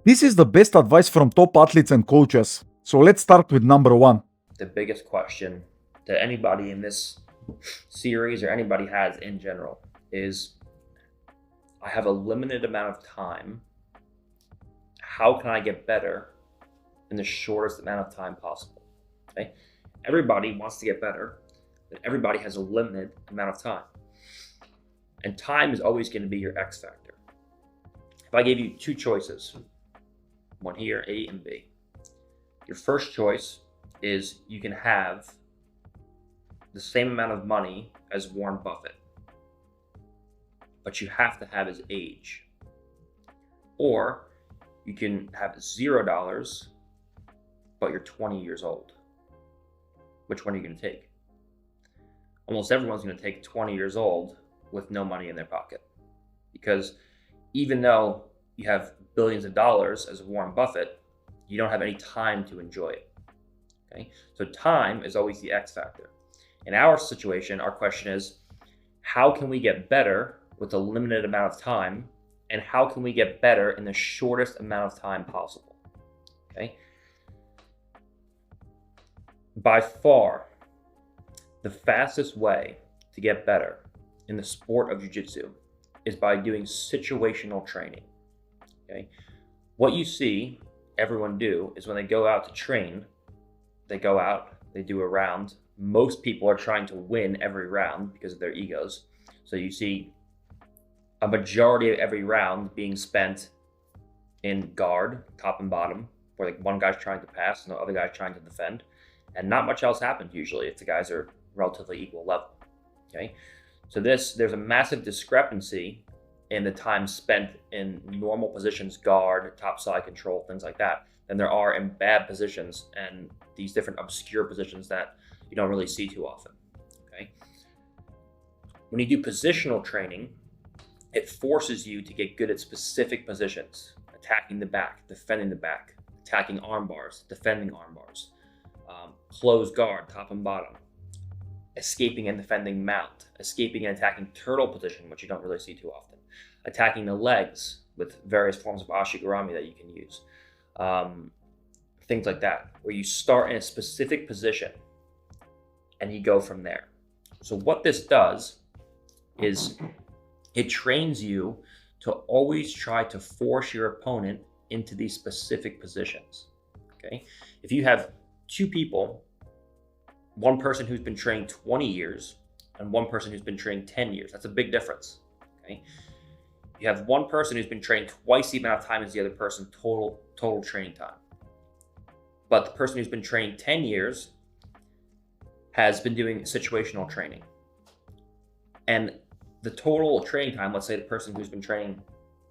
This is the best advice from top athletes and coaches. So let's start with number one. The biggest question that anybody in this series or anybody has in general is, I have a limited amount of time. How can I get better in the shortest amount of time possible? Okay. Everybody wants to get better, but everybody has a limited amount of time. And time is always going to be your X factor. If I gave you two choices, one here, A and B, your first choice is you can have the same amount of money as Warren Buffett, but you have to have his age. Or you can have $0, but you're 20 years old. Which one are you going to take? Almost everyone's going to take 20 years old with no money in their pocket. Because even though you have billions of dollars as Warren Buffett, you don't have any time to enjoy it. Okay? So time is always the X factor. In our situation, our question is, how can we get better with a limited amount of time, and how can we get better in the shortest amount of time possible? Okay? By far, the fastest way to get better in the sport of jiu-jitsu is by doing situational training. Okay? What you see everyone do is when they go out to train, they go out, they do a round. Most people are trying to win every round because of their egos. So you see a majority of every round being spent in guard, top and bottom, where like one guy's trying to pass and the other guy's trying to defend. And not much else happens usually if the guys are relatively equal level. Okay, so there's a massive discrepancy in the time spent in normal positions, guard, top side control, things like that, than there are in bad positions and these different obscure positions that you don't really see too often. Okay, when you do positional training, it forces you to get good at specific positions: attacking the back, defending the back, attacking arm bars, defending arm bars, closed guard, top and bottom, escaping and defending mount, escaping and attacking turtle position, which you don't really see too often, attacking the legs with various forms of ashigarami that you can use, things like that, where you start in a specific position and you go from there. So what this does is it trains you to always try to force your opponent into these specific positions. Okay, if you have two people, one person who's been training 20 years and one person who's been training 10 years, that's a big difference. Okay, you have one person who's been training twice the amount of time as the other person, total training time. But the person who's been training 10 years has been doing situational training. And the total training time, let's say the person who's been training,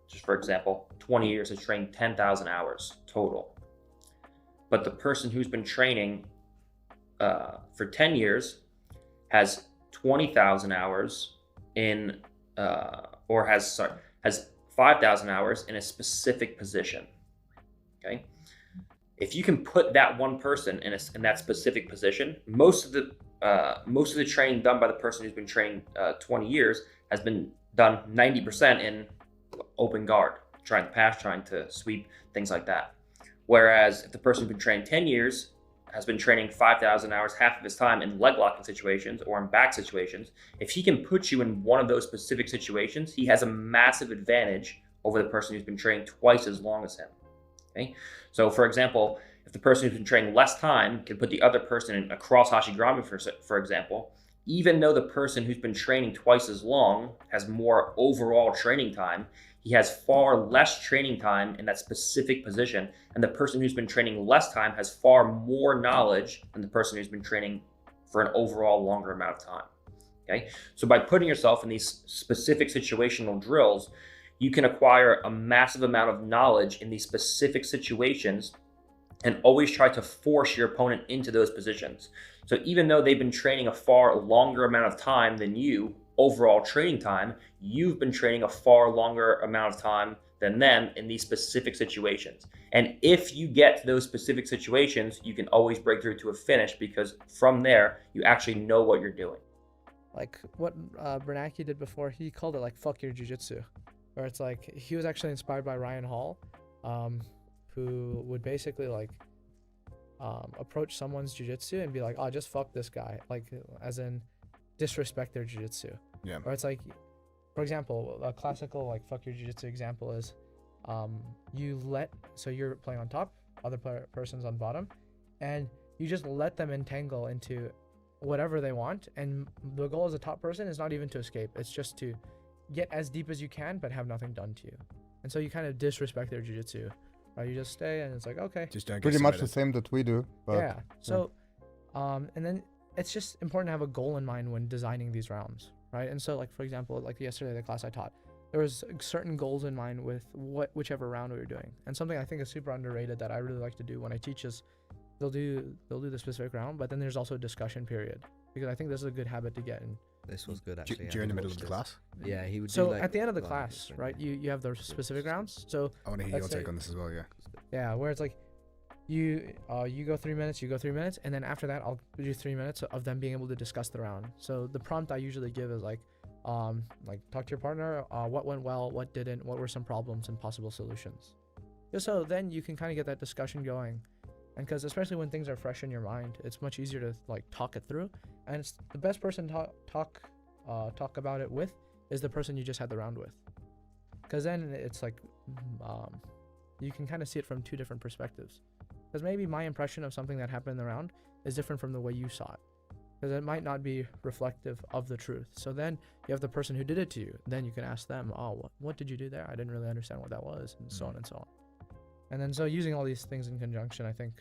just for example, 20 years has trained 10,000 hours total. But the person who's been training for 10 years has 20,000 hours in, or has 5,000 hours in a specific position. Okay, if you can put that one person in that specific position, most of the training done by the person who's been training 20 years has been done 90% in open guard, trying to pass, trying to sweep, things like that. Whereas if the person who's been training 10 years has been training 5,000 hours, half of his time in leg locking situations or in back situations, if he can put you in one of those specific situations, he has a massive advantage over the person who's been training twice as long as him. Okay, so for example, if the person who's been training less time can put the other person in a cross hashigami, for example, even though the person who's been training twice as long has more overall training time, he has far less training time in that specific position, and the person who's been training less time has far more knowledge than the person who's been training for an overall longer amount of time. Okay, so by putting yourself in these specific situational drills, you can acquire a massive amount of knowledge in these specific situations and always try to force your opponent into those positions. So even though they've been training a far longer amount of time than you, overall training time, you've been training a far longer amount of time than them in these specific situations. And if you get to those specific situations, you can always break through to a finish, because from there, you actually know what you're doing. Like what Bernacki did before, he called it like fuck your jiu-jitsu, where it's like he was actually inspired by Ryan Hall. who would basically like approach someone's jiu-jitsu and be like, oh, just fuck this guy, like as in disrespect their jiu-jitsu. Yeah. Or it's like, for example, a classical like fuck your jiu-jitsu example is so you're playing on top, other person's on bottom, and you just let them entangle into whatever they want, and the goal as a top person is not even to escape, it's just to get as deep as you can but have nothing done to you. And so you kind of disrespect their jiu-jitsu, right? You just stay and it's like, okay, Just don't get Pretty much the submitted. same that we do. But yeah. So and then it's just important to have a goal in mind when designing these rounds, right? And so like, for example, like yesterday the class I taught, there was certain goals in mind with whichever round we were doing. And something I think is super underrated that I really like to do when I teach is they'll do the specific round, but then there's also a discussion period, because I think this is a good habit to get in. This was good actually. During the middle of the class. Yeah, he would. So do, like, at the end of the line class, different- right, you have the specific rounds. So I want to hear your Let's take say- on this as well. Yeah. yeah, where it's like you go 3 minutes, you go 3 minutes, and then after that I'll do 3 minutes of them being able to discuss the round. So the prompt I usually give is like talk to your partner, what went well, what didn't, what were some problems and possible solutions. Just so then you can kind of get that discussion going. And because especially when things are fresh in your mind, it's much easier to like talk it through. And it's the best person to talk about it with is the person you just had the round with. Because then it's like you can kind of see it from two different perspectives. Because maybe my impression of something that happened in the round is different from the way you saw it. Because it might not be reflective of the truth. So then you have the person who did it to you. Then you can ask them, oh, what did you do there? I didn't really understand what that was, and so on and so on. And then so using all these things in conjunction, I think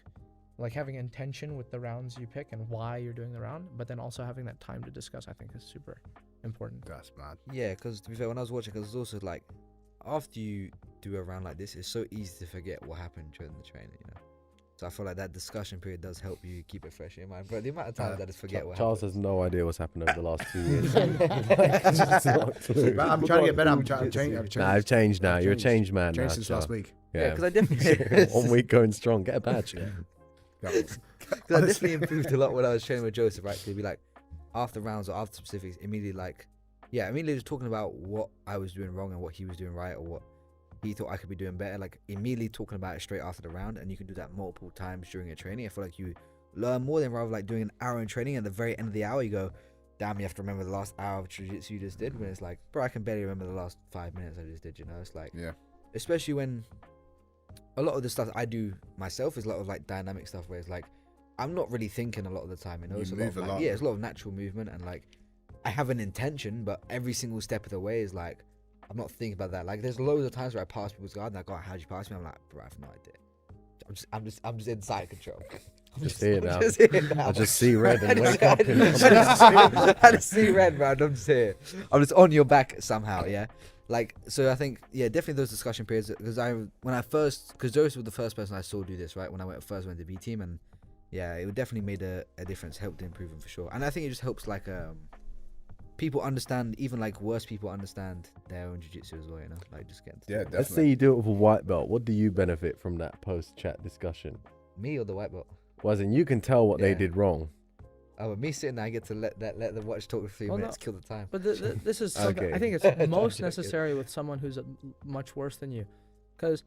like having intention with the rounds you pick and why you're doing the round, but then also having that time to discuss, I think is super important. That's mad. Yeah, because to be fair, when I was watching, because it's also like after you do a round like this, it's so easy to forget what happened during the training, you know. So I feel like that discussion period does help you keep it fresh in your mind. But the amount of times I just forget what Charles happened. has no idea what's happened over the last 2 years. It's just not a clue. But I'm trying to get better. I'm changing. Nah, I've changed now. You're a changed man now. Changed since last Charles. week. Yeah, because I definitely 1 week going strong. Get a badge. Yeah. Because I definitely improved a lot when I was training with Jozef, right? He'd be like, after rounds or after specifics, immediately just talking about what I was doing wrong and what he was doing right, or what he thought I could be doing better. Like immediately talking about it straight after the round, and you can do that multiple times during a training. I feel like you learn more than rather like doing an hour in training. At the very end of the hour, you go, damn, you have to remember the last hour of jiu-jitsu you just did. When it's like, bro, I can barely remember the last 5 minutes I just did. You know, it's like, Yeah. especially when a lot of the stuff I do myself is a lot of like dynamic stuff where it's like I'm not really thinking a lot of the time, you know. You It's a move lot of, a like, lot. yeah, it's a lot of natural movement, and like I have an intention, but every single step of the way is like I'm not thinking about that. Like there's loads of times where I pass people's guard and I go, how'd you pass me? I'm like, bro, I have no idea. I'm just inside control. Just here now. Just here now. I just see red and I wake just- up. I just see red, man. I'm just here. I'm just on your back somehow, yeah. Like, so I think, yeah, definitely those discussion periods. Because because Jozef was the first person I saw do this, right? When I first went to B team, and yeah, it definitely made a difference, helped improve them for sure. And I think it just helps like people understand, even like worse people understand their own jiu-jitsu as well, you know, like just getting to Yeah, know. definitely. Let's say you do it with a white belt. What do you benefit from that post-chat discussion? Me or the white belt. Well, as in you can tell what they Yeah. did wrong. Oh, but me sitting there, I get to let the watch talk for 3 Well, no. minutes, kill the time. But this is something Okay. I think it's most Joking. necessary with someone who's much worse than you, because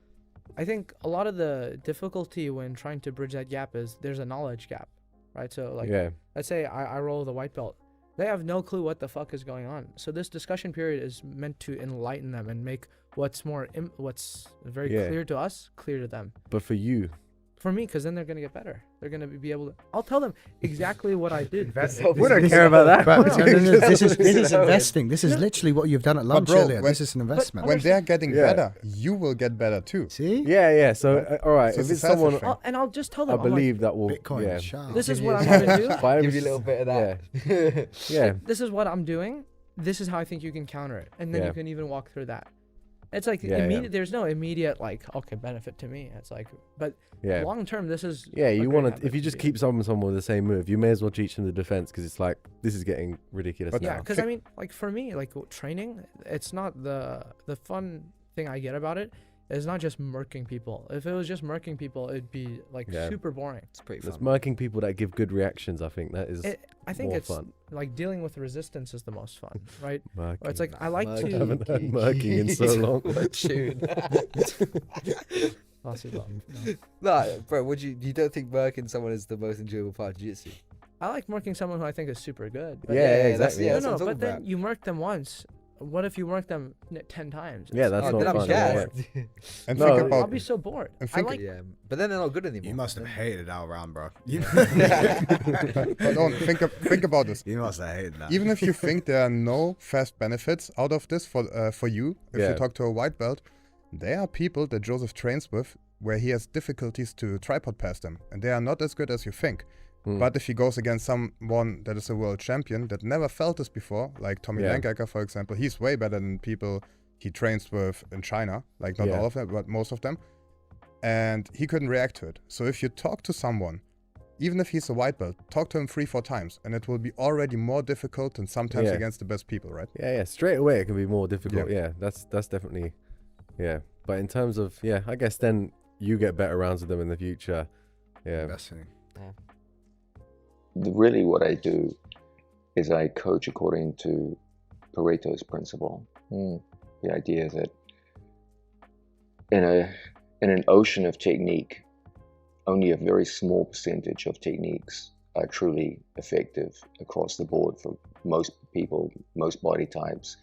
I think a lot of the difficulty when trying to bridge that gap is there's a knowledge gap, right? So like, Yeah. let's say I roll the white belt, they have no clue what the fuck is going on. So this discussion period is meant to enlighten them and make what's very Yeah. clear to us clear to them. But for you, For me, because then they're gonna get better. They're gonna be able to. I'll tell them exactly what I did. we don't care about that. But No, this is No, investing. This is literally what you've done at lunch bro, earlier. when- This is an investment. When they're getting Yeah. better, you will get better too. See? Yeah. So, all right. So if it's it's a selfish someone, thing. And I'll just tell I them. I'm like, believe that will. Bitcoin, Yeah. sharp. this is what I'm gonna do. If I Give you a was- little bit of that. Yeah. This is what I'm doing. This is how I think you can counter it, and then Yeah. you can even walk through that. It's like Yeah, immediate. yeah. There's no immediate like okay benefit to me. It's like, but Yeah. long term, this is Yeah, a you great want habit to. If you to just do. keep someone with the same move, you may as well teach them the defense because it's like this is getting ridiculous But Yeah, now. because I mean, like for me, like training, it's not the fun thing I get about it. It's not just murking people. If it was just murking people, it'd be like Yeah. super boring. It's pretty It's fun. murking people that give good reactions. I think that is I think more it's fun. like dealing with resistance is the most fun, right? Murking. Or it's like I like I Murking. to. haven't heard murking in so long. What tune? Lost his love. No. Nah, bro, you don't think murking someone is the most enjoyable part of jiu-jitsu? I like marking someone who I think is super good. Yeah, exactly. Yeah, No, that's what I'm but talking then about. you mark them once. What if you mark them 10 times? Yeah, that's Oh, not then I'm fun. gassed. And No, think I'll about be so bored. and I think- like. Yeah, but then they're not good anymore. You must have hated our round, bro. You, but no, think about this. you must have hated that. Even if you think there are no fast benefits out of this for you, if Yeah. you talk to a white belt, there are people that Jozef trains with where he has difficulties to tripod pass them, and they are not as good as you think. But if he goes against someone that is a world champion that never felt this before, like Tommy Yeah. Langacker, for example, he's way better than people he trains with in China, like not Yeah. all of them, but most of them. And he couldn't react to it. So if you talk to someone, even if he's a white belt, talk to him 3-4 times, and it will be already more difficult than sometimes Yeah. against the best people, right? Yeah, straight away it can be more difficult. Yeah, that's definitely, yeah. But in terms of, yeah, I guess then you get better rounds with them in the future. Yeah. Fascinating. Really what I do is I coach according to Pareto's principle. The idea that in an ocean of technique, only a very small percentage of techniques are truly effective across the board for most people, most body types,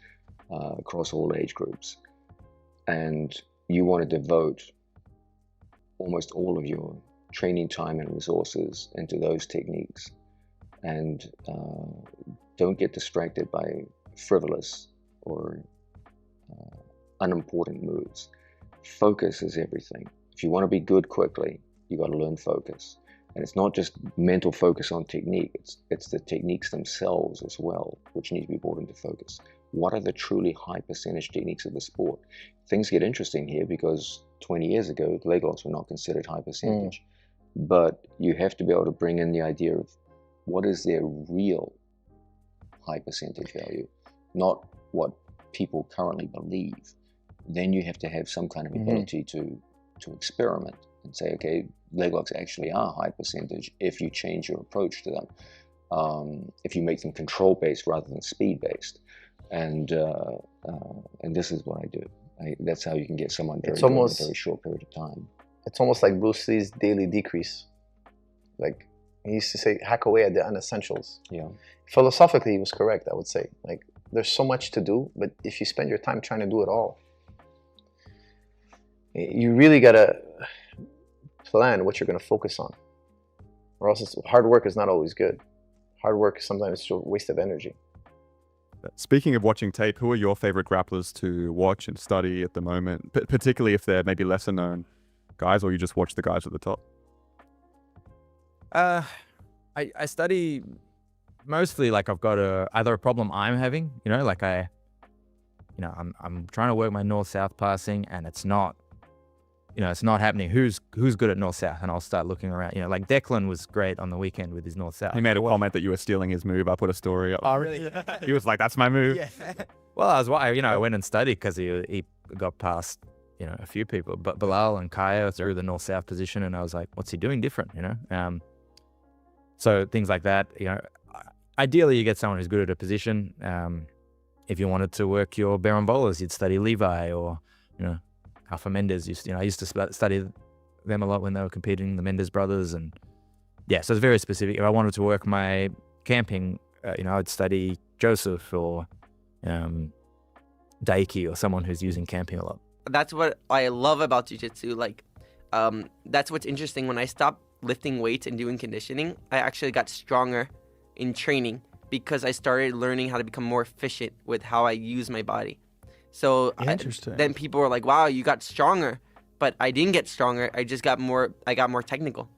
across all age groups. And you want to devote almost all of your training time and resources into those techniques, and don't get distracted by frivolous or unimportant moves. Focus is everything. If you want to be good quickly, you got to learn focus. And it's not just mental focus on technique, it's the techniques themselves as well, which need to be brought into focus. What are the truly high percentage techniques of the sport? Things get interesting here because 20 years ago, leg locks were not considered high percentage. But you have to be able to bring in the idea of what is their real high percentage value, not what people currently believe. Then you have to have some kind of ability to experiment and say, okay, leg locks actually are high percentage if you change your approach to them, if you make them control-based rather than speed-based. And this is what I do. That's how you can get someone very good in a very short period of time. It's almost like Bruce Lee's daily decrease. Like, he used to say, hack away at the unessentials. Yeah. Philosophically, he was correct, I would say. Like, there's so much to do, but if you spend your time trying to do it all, you really gotta plan what you're gonna focus on. Or else hard work is not always good. Hard work sometimes is a waste of energy. Speaking of watching tape, who are your favorite grapplers to watch and study at the moment, particularly if they're maybe lesser known guys, or you just watch the guys at the top? I study mostly like I've got either a problem I'm having, like I'm trying to work my north-south passing and it's not happening. Who's good at north-south? And I'll start looking around. Like Declan was great on the weekend with his north-south. He made a comment that you were stealing his move. I put a story up. Oh, really? He was like, "That's my move." Yeah. Well, I went and studied because he got past, a few people, but Bilal and Kaya through the north-south position, and I was like, what's he doing different? So things like that. Ideally, you get someone who's good at a position. If you wanted to work your berambolas, you'd study Levi or Alpha Mendes. I used to study them a lot when they were competing, the Mendes brothers, and so it's very specific. If I wanted to work my camping, I'd study Jozef or Daiki or someone who's using camping a lot. That's what I love about jiu-jitsu. Like, that's what's interesting. When I stopped lifting weights and doing conditioning, I actually got stronger in training because I started learning how to become more efficient with how I use my body. So then people were like, wow, you got stronger. But I didn't get stronger. I just got more technical.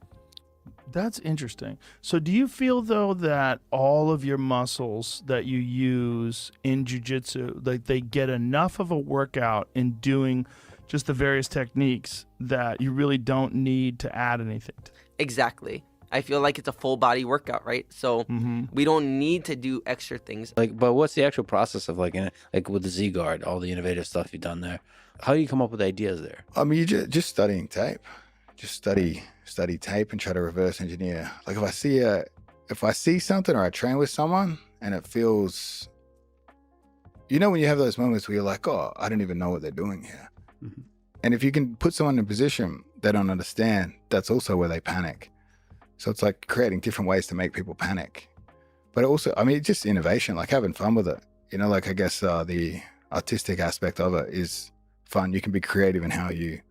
That's interesting. So do you feel, though, that all of your muscles that you use in jiu-jitsu, like they get enough of a workout in doing just the various techniques that you really don't need to add anything to? Exactly. I feel like it's a full body workout, right? So we don't need to do extra things. But what's the actual process of like with the Z guard, all the innovative stuff you've done there? How do you come up with ideas there? I mean, you just studying tape. Just study tape and try to reverse engineer. Like if I see something or I train with someone and it feels, when you have those moments where you're like, oh, I don't even know what they're doing here. And if you can put someone in a position they don't understand, that's also where they panic. So it's like creating different ways to make people panic. But also, I mean, it's just innovation, like having fun with it. You know, like I guess the artistic aspect of it is fun. You can be creative in how you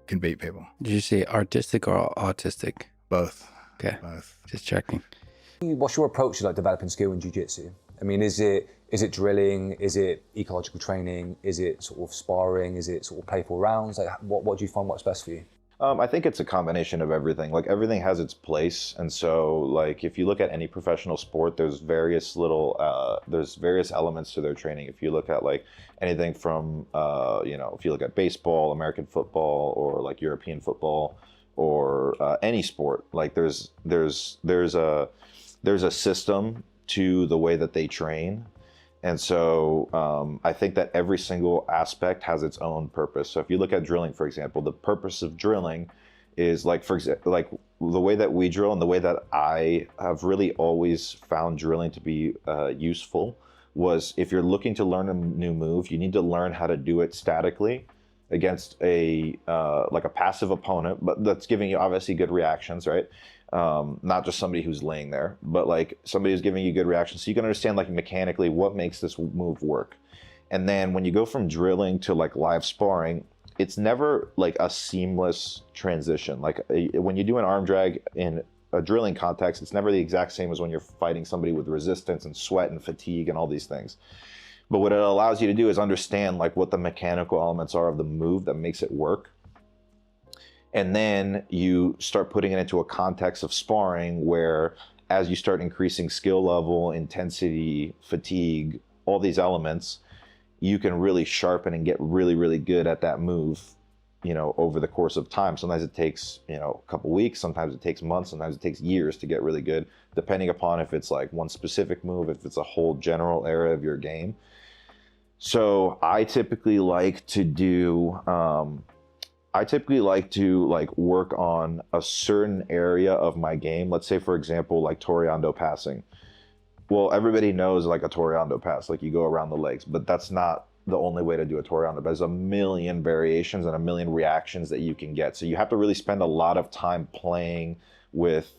can beat people. Did you say artistic or autistic? Both. Okay. Both. Just checking. What's your approach to like developing skill in jiu-jitsu? I mean, is it drilling? Is it ecological training? Is it sort of sparring? Is it sort of playful rounds? Like, what do you find works best for you? I think it's a combination of everything. Like everything has its place, and so like if you look at any professional sport, there's various elements to their training. If you look at like anything from if you look at baseball, American football, or like European football, or any sport, like there's a system to the way that they train. And so I think that every single aspect has its own purpose. So if you look at drilling, for example, the purpose of drilling is like, for example, like the way that we drill and the way that I have really always found drilling to be useful was if you're looking to learn a new move, you need to learn how to do it statically against a passive opponent, but that's giving you obviously good reactions, right? Not just somebody who's laying there, but like somebody who's giving you good reactions. So you can understand like mechanically what makes this move work. And then when you go from drilling to like live sparring, it's never like a seamless transition. Like when you do an arm drag in a drilling context, it's never the exact same as when you're fighting somebody with resistance and sweat and fatigue and all these things. But what it allows you to do is understand like what the mechanical elements are of the move that makes it work. And then you start putting it into a context of sparring where as you start increasing skill level, intensity, fatigue, all these elements, you can really sharpen and get really, really good at that move, over the course of time. Sometimes it takes, a couple weeks, sometimes it takes months, sometimes it takes years to get really good, depending upon if it's like one specific move, if it's a whole general area of your game. So I typically like to work on a certain area of my game. Let's say, for example, like Toreando passing. Well, everybody knows like a Toreando pass, like you go around the legs, but that's not the only way to do a Toreando. There's a million variations and a million reactions that you can get. So you have to really spend a lot of time playing with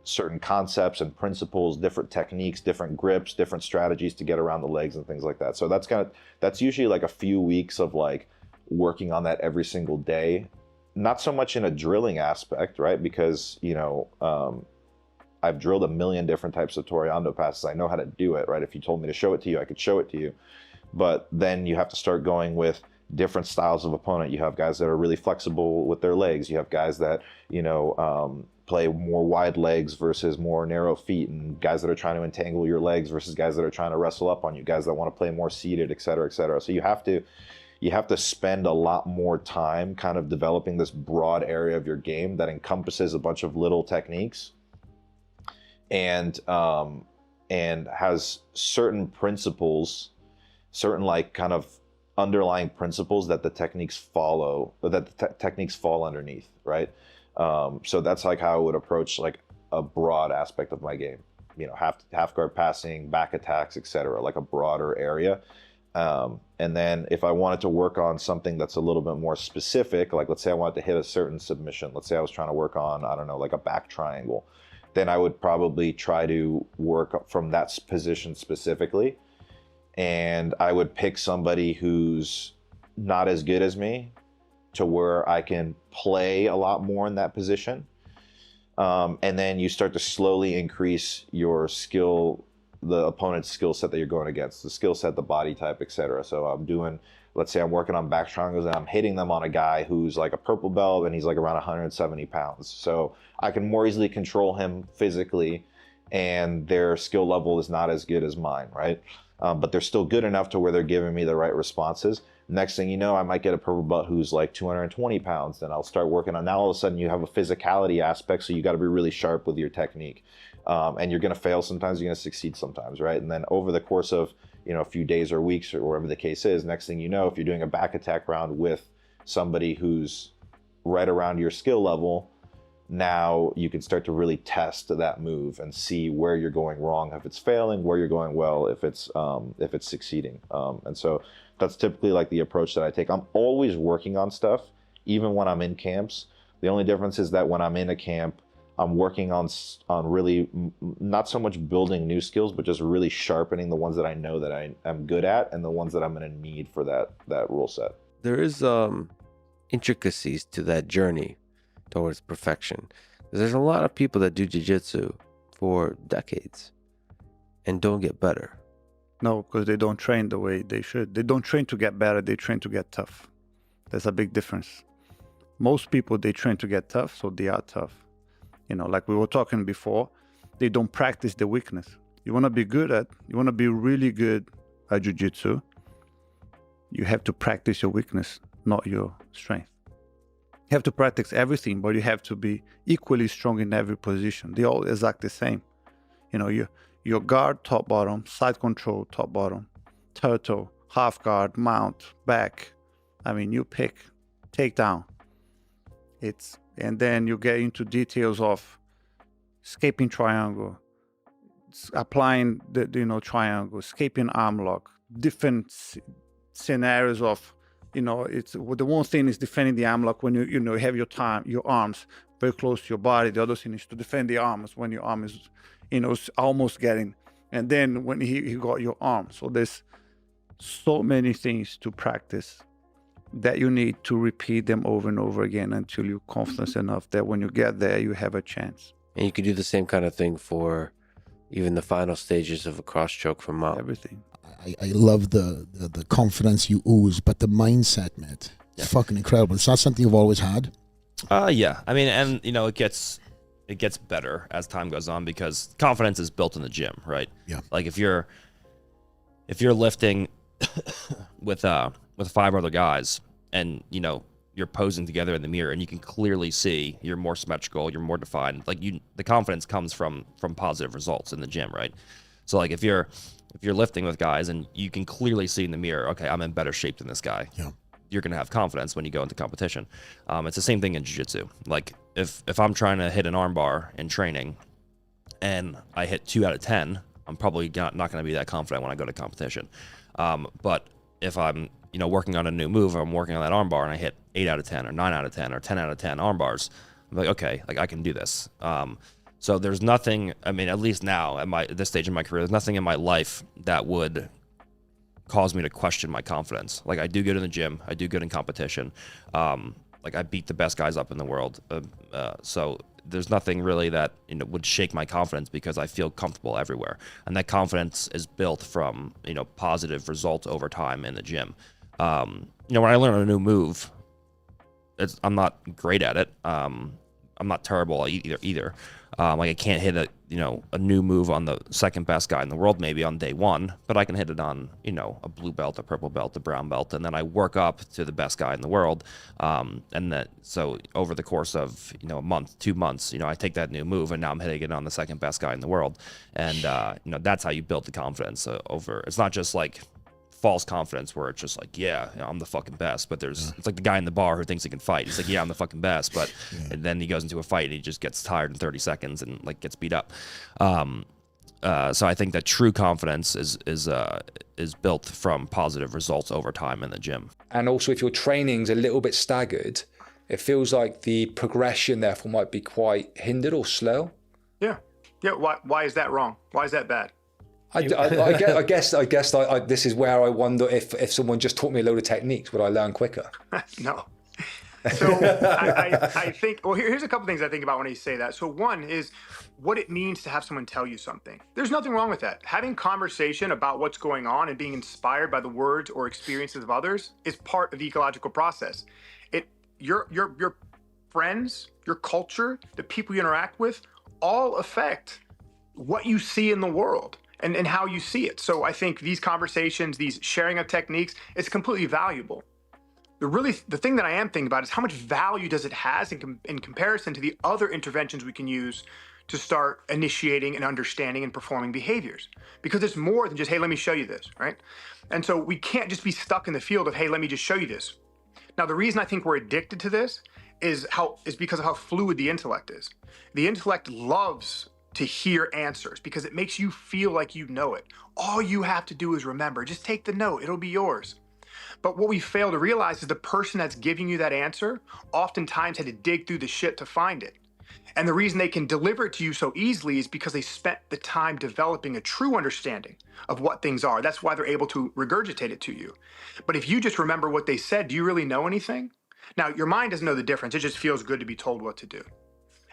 certain concepts and principles, different techniques, different grips, different strategies to get around the legs and things like that. So that's usually like a few weeks of like working on that every single day. Not so much in a drilling aspect, right? Because, I've drilled a million different types of Toreando passes. I know how to do it, right? If you told me to show it to you, I could show it to you. But then you have to start going with different styles of opponent. You have guys that are really flexible with their legs. You have guys that, play more wide legs versus more narrow feet, and guys that are trying to entangle your legs versus guys that are trying to wrestle up on you, guys that want to play more seated, et cetera, et cetera. So you have to spend a lot more time kind of developing this broad area of your game that encompasses a bunch of little techniques and has certain principles, certain like kind of underlying principles that the techniques follow, that the techniques fall underneath, right? So that's like how I would approach like a broad aspect of my game, half guard passing, back attacks, etc., like a broader area. And then if I wanted to work on something that's a little bit more specific, like let's say I wanted to hit a certain submission, let's say I was trying to work on, I don't know, like a back triangle, then I would probably try to work from that position specifically. And I would pick somebody who's not as good as me to where I can play a lot more in that position. And then you start to slowly increase your skill, the opponent's skill set that you're going against, the skill set, the body type, etc. So I'm doing, let's say I'm working on back triangles and I'm hitting them on a guy who's like a purple belt and he's like around 170 pounds. So I can more easily control him physically and their skill level is not as good as mine, right? But they're still good enough to where they're giving me the right responses. Next thing you know, I might get a purple belt who's like 220 pounds. Then I'll start working on, now all of a sudden you have a physicality aspect, so you got to be really sharp with your technique. And you're going to fail sometimes, you're going to succeed sometimes, right? And then over the course of, a few days or weeks or whatever the case is, next thing you know, if you're doing a back attack round with somebody who's right around your skill level, now you can start to really test that move and see where you're going wrong, if it's failing, where you're going well, if it's succeeding. And so that's typically like the approach that I take. I'm always working on stuff, even when I'm in camps. The only difference is that when I'm in a camp, I'm working on really not so much building new skills, but just really sharpening the ones that I know that I'm good at and the ones that I'm going to need for that rule set. There is intricacies to that journey towards perfection. There's a lot of people that do jiu-jitsu for decades and don't get better. No, because they don't train the way they should. They don't train to get better, they train to get tough. There's a big difference. Most people, they train to get tough, so they are tough. You know, like we were talking before, they don't practice the weakness. You want to be really good at jiu-jitsu, you have to practice your weakness, not your strength. You have to practice everything, but you have to be equally strong in every position. They all exact the same. You know, your guard, top, bottom, side control, top, bottom, turtle, half guard, mount, back. I mean, you pick, takedown. And then you get into details of escaping triangle, applying the triangle, escaping arm lock, different scenarios of, the one thing is defending the arm lock when you have your arms very close to your body. The other thing is to defend the arms when your arm is, almost getting, and then when he got your arm. So there's so many things to practice that you need to repeat them over and over again until you're confident enough that when you get there, you have a chance. And you could do the same kind of thing for even the final stages of a cross choke from mount. Everything. I love the confidence you ooze, but the mindset, Matt, it's fucking incredible. It's not something you've always had. Yeah. I mean, and it gets better as time goes on because confidence is built in the gym, right? Yeah. Like if you're lifting with 5 other guys and you're posing together in the mirror and you can clearly see you're more symmetrical, you're more defined. Like the confidence comes from positive results in the gym, right? So like if you're lifting with guys and you can clearly see in the mirror, okay, I'm in better shape than this guy. Yeah. You're gonna have confidence when you go into competition. It's the same thing in jiu-jitsu. Like if I'm trying to hit an armbar in training and I hit 2 out of 10, I'm probably not gonna be that confident when I go to competition. But if I'm working on a new move, or I'm working on that armbar and I hit 8 out of 10 or 9 out of 10 or 10 out of 10 armbars, I'm like, okay, like I can do this. So there's nothing, I mean, at least now at this stage in my career, there's nothing in my life that would cause me to question my confidence. Like I do good in the gym, I do good in competition. Like I beat the best guys up in the world. So there's nothing really that would shake my confidence because I feel comfortable everywhere. And that confidence is built from positive results over time in the gym. When I learn a new move, I'm not great at it. I'm not terrible either. Like I can't hit a new move on the second best guy in the world maybe on day 1, but I can hit it on a blue belt, a purple belt, a brown belt, and then I work up to the best guy in the world. So over the course of a month, 2 months, I take that new move and now I'm hitting it on the second best guy in the world, and that's how you build the confidence over. It's not just like false confidence where it's just like, yeah, I'm the fucking best, but it's like the guy in the bar who thinks he can fight. He's like, yeah, I'm the fucking best, but and then he goes into a fight and he just gets tired in 30 seconds and like gets beat up. So I think that true confidence is built from positive results over time in the gym. And also if your training's a little bit staggered, it feels like the progression therefore might be quite hindered or slow. Yeah. Why is that wrong? Why is that bad? I guess this is where I wonder if someone just taught me a load of techniques, would I learn quicker? No. So I think, well, here's a couple things I think about when you say that. So one is what it means to have someone tell you something. There's nothing wrong with that. Having conversation about what's going on and being inspired by the words or experiences of others is part of the ecological process. Your friends, your culture, the people you interact with, all affect what you see in the world. And how you see it. So I think these conversations, these sharing of techniques, is completely valuable. The thing that I am thinking about is how much value does it has in comparison to the other interventions we can use to start initiating and understanding and performing behaviors. Because it's more than just, hey, let me show you this, right? And so we can't just be stuck in the field of, hey, let me just show you this. Now, the reason I think we're addicted to this is because of how fluid the intellect is. The intellect loves to hear answers because it makes you feel like you know it. All you have to do is remember. Just take the note. It'll be yours. But what we fail to realize is the person that's giving you that answer oftentimes had to dig through the shit to find it. And the reason they can deliver it to you so easily is because they spent the time developing a true understanding of what things are. That's why they're able to regurgitate it to you. But if you just remember what they said, do you really know anything? Now, your mind doesn't know the difference. It just feels good to be told what to do.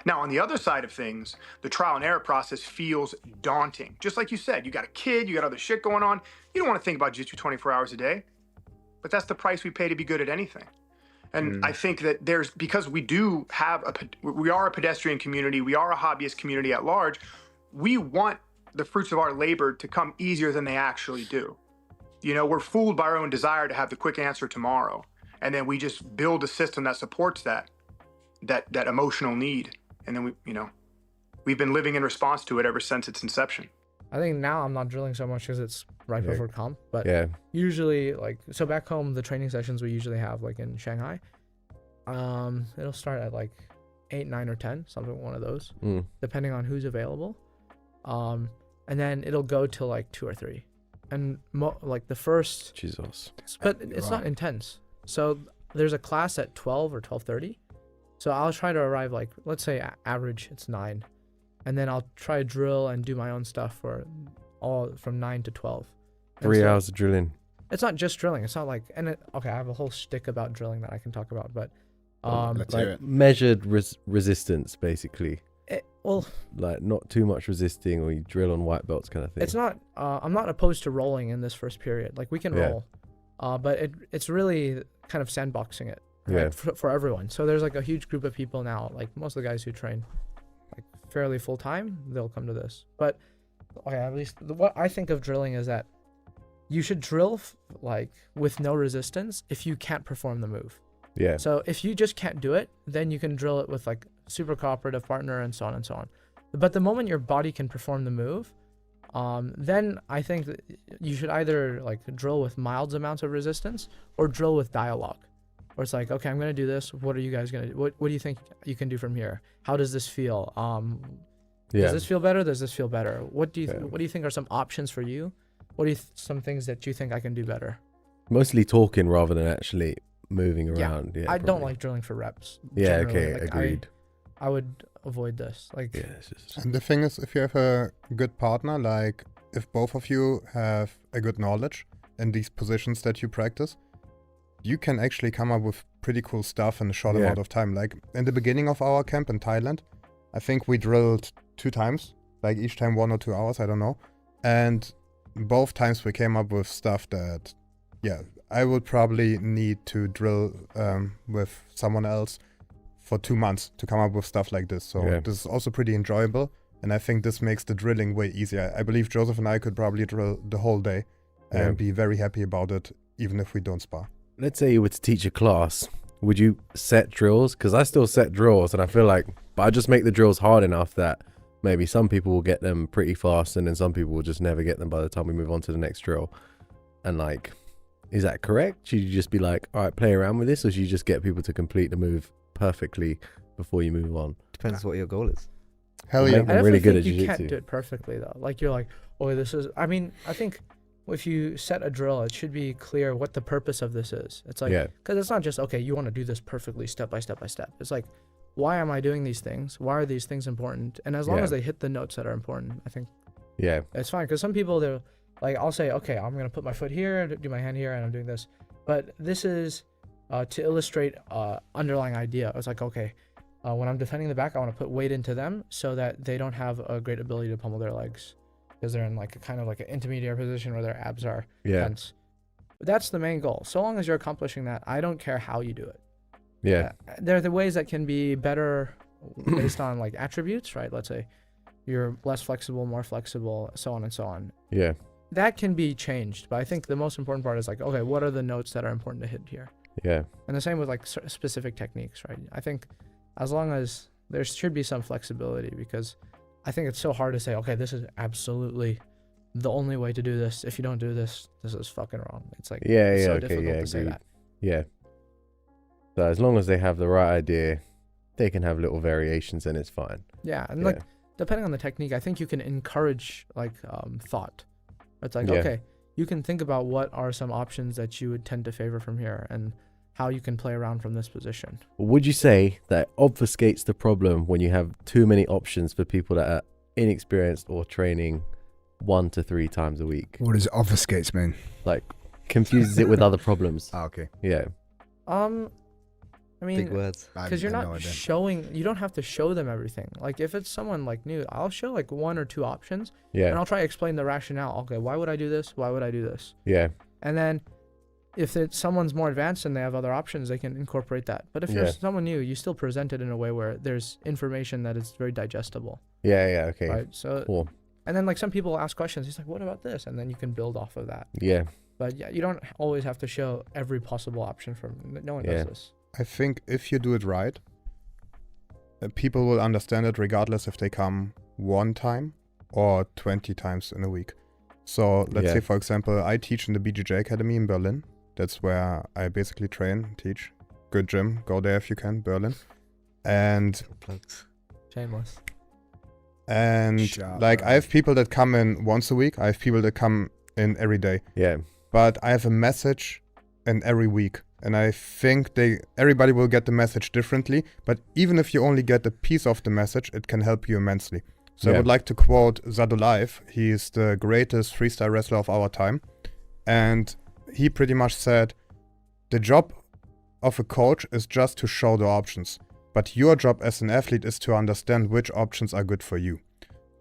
Now, on the other side of things, the trial and error process feels daunting. Just like you said, you got a kid, you got other shit going on. You don't want to think about jiu-jitsu 24 hours a day. But that's the price we pay to be good at anything. And I think that because we are a pedestrian community, we are a hobbyist community at large, we want the fruits of our labor to come easier than they actually do. You know, we're fooled by our own desire to have the quick answer tomorrow. And then we just build a system that supports that emotional need. And then we've been living in response to it ever since its inception. I think now I'm not drilling so much because it's right before comp, but Yeah. usually so back home, the training sessions we usually have in Shanghai, it'll start at 8, 9, or 10, one of those, depending on who's available. And then it'll go till 2 or 3. And the first, Jesus, but it's not intense. So there's a class at 12 or 12:30. So I'll try to arrive let's say average it's 9, and then I'll try to drill and do my own stuff for all from 9 to 12. 3 hours of drilling. It's not just drilling. It's not I have a whole shtick about drilling that I can talk about, but measured resistance, basically. Well, not too much resisting, or you drill on white belts kind of thing. It's not. I'm not opposed to rolling in this first period. We can roll, but it's really kind of sandboxing it. Right, for everyone. So there's a huge group of people now, most of the guys who train fairly full time, they'll come to this. But at least what I think of drilling is that you should drill with no resistance if you can't perform the move. Yeah. So if you just can't do it, then you can drill it with super cooperative partner and so on and so on. But the moment your body can perform the move, then I think that you should either drill with mild amounts of resistance or drill with dialogue. Or it's okay, I'm going to do this. What are you guys going to do? What do you think you can do from here? How does this feel? Does this feel better? Does this feel better? What do you think are some options for you? What are some things that you think I can do better? Mostly talking rather than actually moving around. Yeah, I don't like drilling for reps. Yeah, generally. okay, agreed. I would avoid this. And the thing is, if you have a good partner, if both of you have a good knowledge in these positions that you practice, you can actually come up with pretty cool stuff in a short amount of time. In the beginning of our camp in Thailand, I think we drilled 2 times, each time 1 or 2 hours, I don't know. And both times we came up with stuff that, I would probably need to drill with someone else for 2 months to come up with stuff like this. So this is also pretty enjoyable. And I think this makes the drilling way easier. I believe Jozef and I could probably drill the whole day and be very happy about it, even if we don't spar. Let's say you were to teach a class, would you set drills? Because I still set drills, and I feel but I just make the drills hard enough that maybe some people will get them pretty fast, and then some people will just never get them by the time we move on to the next drill. And is that correct? Should you just be all right, play around with this, or should you just get people to complete the move perfectly before you move on? Depends what your goal is. Hell yeah. I'm really good at you jiu-jitsu. can't do it perfectly though. You're oh, this is. I mean, I think if you set a drill, it should be clear what the purpose of this is. It's because it's not just okay, you want to do this perfectly step by step by step. It's why am I doing these things? Why are these things important? And as long as they hit the notes that are important, I think it's fine. Because some people, they're I'll say, okay, I'm gonna put my foot here, do my hand here, and I'm doing this. But this is to illustrate underlying idea. It's okay, when I'm defending the back, I want to put weight into them so that they don't have a great ability to pummel their legs, because they're in a kind of an intermediate position where their abs are tense. But that's the main goal. So long as you're accomplishing that, I don't care how you do it. There are the ways that can be better based on attributes, right? Let's say you're less flexible, more flexible, so on and so on. That can be changed, but I think the most important part is okay, what are the notes that are important to hit here? And the same with specific techniques, right? I think as long as there should be some flexibility, because I think it's so hard to say, okay, this is absolutely the only way to do this. If you don't do this, this is fucking wrong. It's it's so difficult to say that. So as long as they have the right idea, they can have little variations and it's fine. And depending on the technique, I think you can encourage thought. It's okay, you can think about what are some options that you would tend to favor from here and how you can play around from this position. Would you say that obfuscates the problem when you have too many options for people that are inexperienced or training 1 to 3 times a week? What does obfuscates mean? Like confuses it with other problems. Oh, okay. Yeah. I mean, Big words. because you're I not know it then. showing, you don't have to show them everything. Like if it's someone like new, I'll show like 1 or 2 options. Yeah. And I'll try to explain the rationale. Okay, why would I do this? Why would I do this? Yeah. And then if it's someone's more advanced and they have other options, they can incorporate that. But if you're Yeah. someone new, you still present it in a way where there's information that is very digestible. Yeah, yeah, okay. Right. So Cool. and then like some people ask questions. He's like, what about this? And then you can build off of that. Yeah. But yeah, you don't always have to show every possible option from, no one does this. I think if you do it right, people will understand it regardless if they come 1 time or 20 times in a week. So let's say, for example, I teach in the BJJ Academy in Berlin. That's where I basically train, teach. Good gym. Go there if you can, Berlin. And Shameless. And like I have people that come in once a week. I have people that come in every day. Yeah. But I have a message in every week. And I think everybody will get the message differently. But even if you only get a piece of the message, it can help you immensely. So I would like to quote Zadulaev. He is the greatest freestyle wrestler of our time. And he pretty much said, the job of a coach is just to show the options. But your job as an athlete is to understand which options are good for you.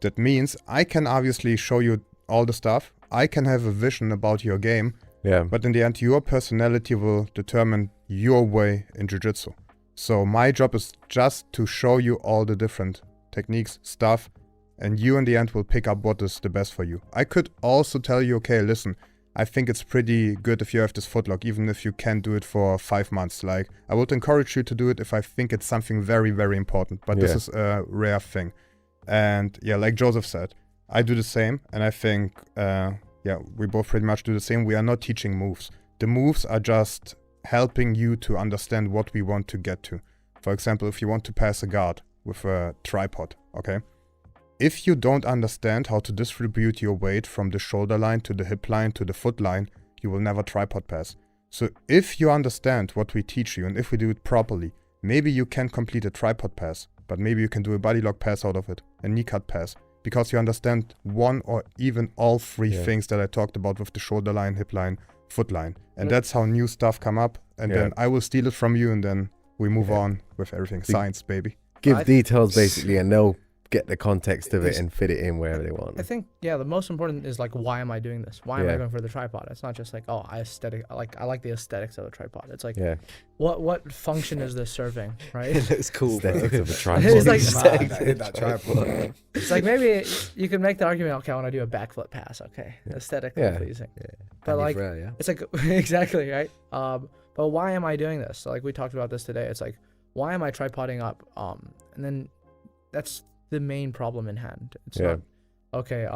That means I can obviously show you all the stuff. I can have a vision about your game. Yeah. But in the end, your personality will determine your way in jiu-jitsu. So my job is just to show you all the different techniques, stuff, and you in the end will pick up what is the best for you. I could also tell you, okay, listen, I think it's pretty good if you have this footlock, even if you can't do it for 5 months. Like, I would encourage you to do it if I think it's something very, very important. But this is a rare thing. And yeah, like Jozef said, I do the same. And I think, we both pretty much do the same. We are not teaching moves. The moves are just helping you to understand what we want to get to. For example, if you want to pass a guard with a tripod, okay? If you don't understand how to distribute your weight from the shoulder line to the hip line to the foot line, you will never tripod pass. So if you understand what we teach you and if we do it properly, maybe you can complete a tripod pass, but maybe you can do a body lock pass out of it, a knee cut pass, because you understand one or even all 3 things that I talked about with the shoulder line, hip line, foot line. And that's how new stuff come up. And then I will steal it from you and then we move on with everything. Science, baby. Give details basically and they'll get the context of it and fit it in wherever they want. I think, the most important is like, why am I doing this? Why am I going for the tripod? It's not just like, oh, I like the aesthetics of a tripod. It's like, what function is this serving, right? It looks cool, bro. Aesthetics of a tripod. It's like, that tripod. It's like maybe you can make the argument, okay, I want to do a backflip pass, okay, aesthetically pleasing. But like, it's like, exactly, right? But why am I doing this? So like we talked about this today. It's like, why am I tripoding up? And then that's the main problem in hand. It's not, okay,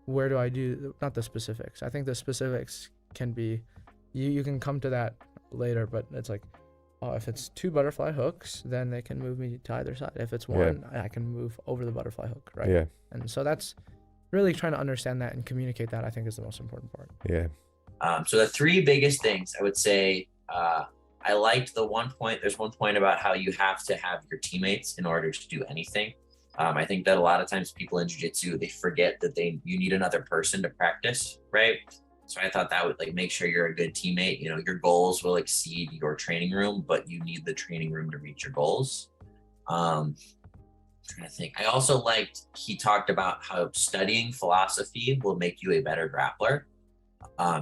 where do I do, not the specifics. I think the specifics can be, you can come to that later, but it's like, if it's 2 butterfly hooks, then they can move me to either side. If it's 1, I can move over the butterfly hook, right? Yeah. And so that's really trying to understand that and communicate that, I think, is the most important part. Yeah. So the 3 biggest things, I would say, I liked the there's one point about how you have to have your teammates in order to do anything. I think that a lot of times people in jiu-jitsu, they forget that you need another person to practice, right? So I thought that would like make sure you're a good teammate. You know, your goals will exceed your training room, but you need the training room to reach your goals. I'm trying to think. I also liked, he talked about how studying philosophy will make you a better grappler,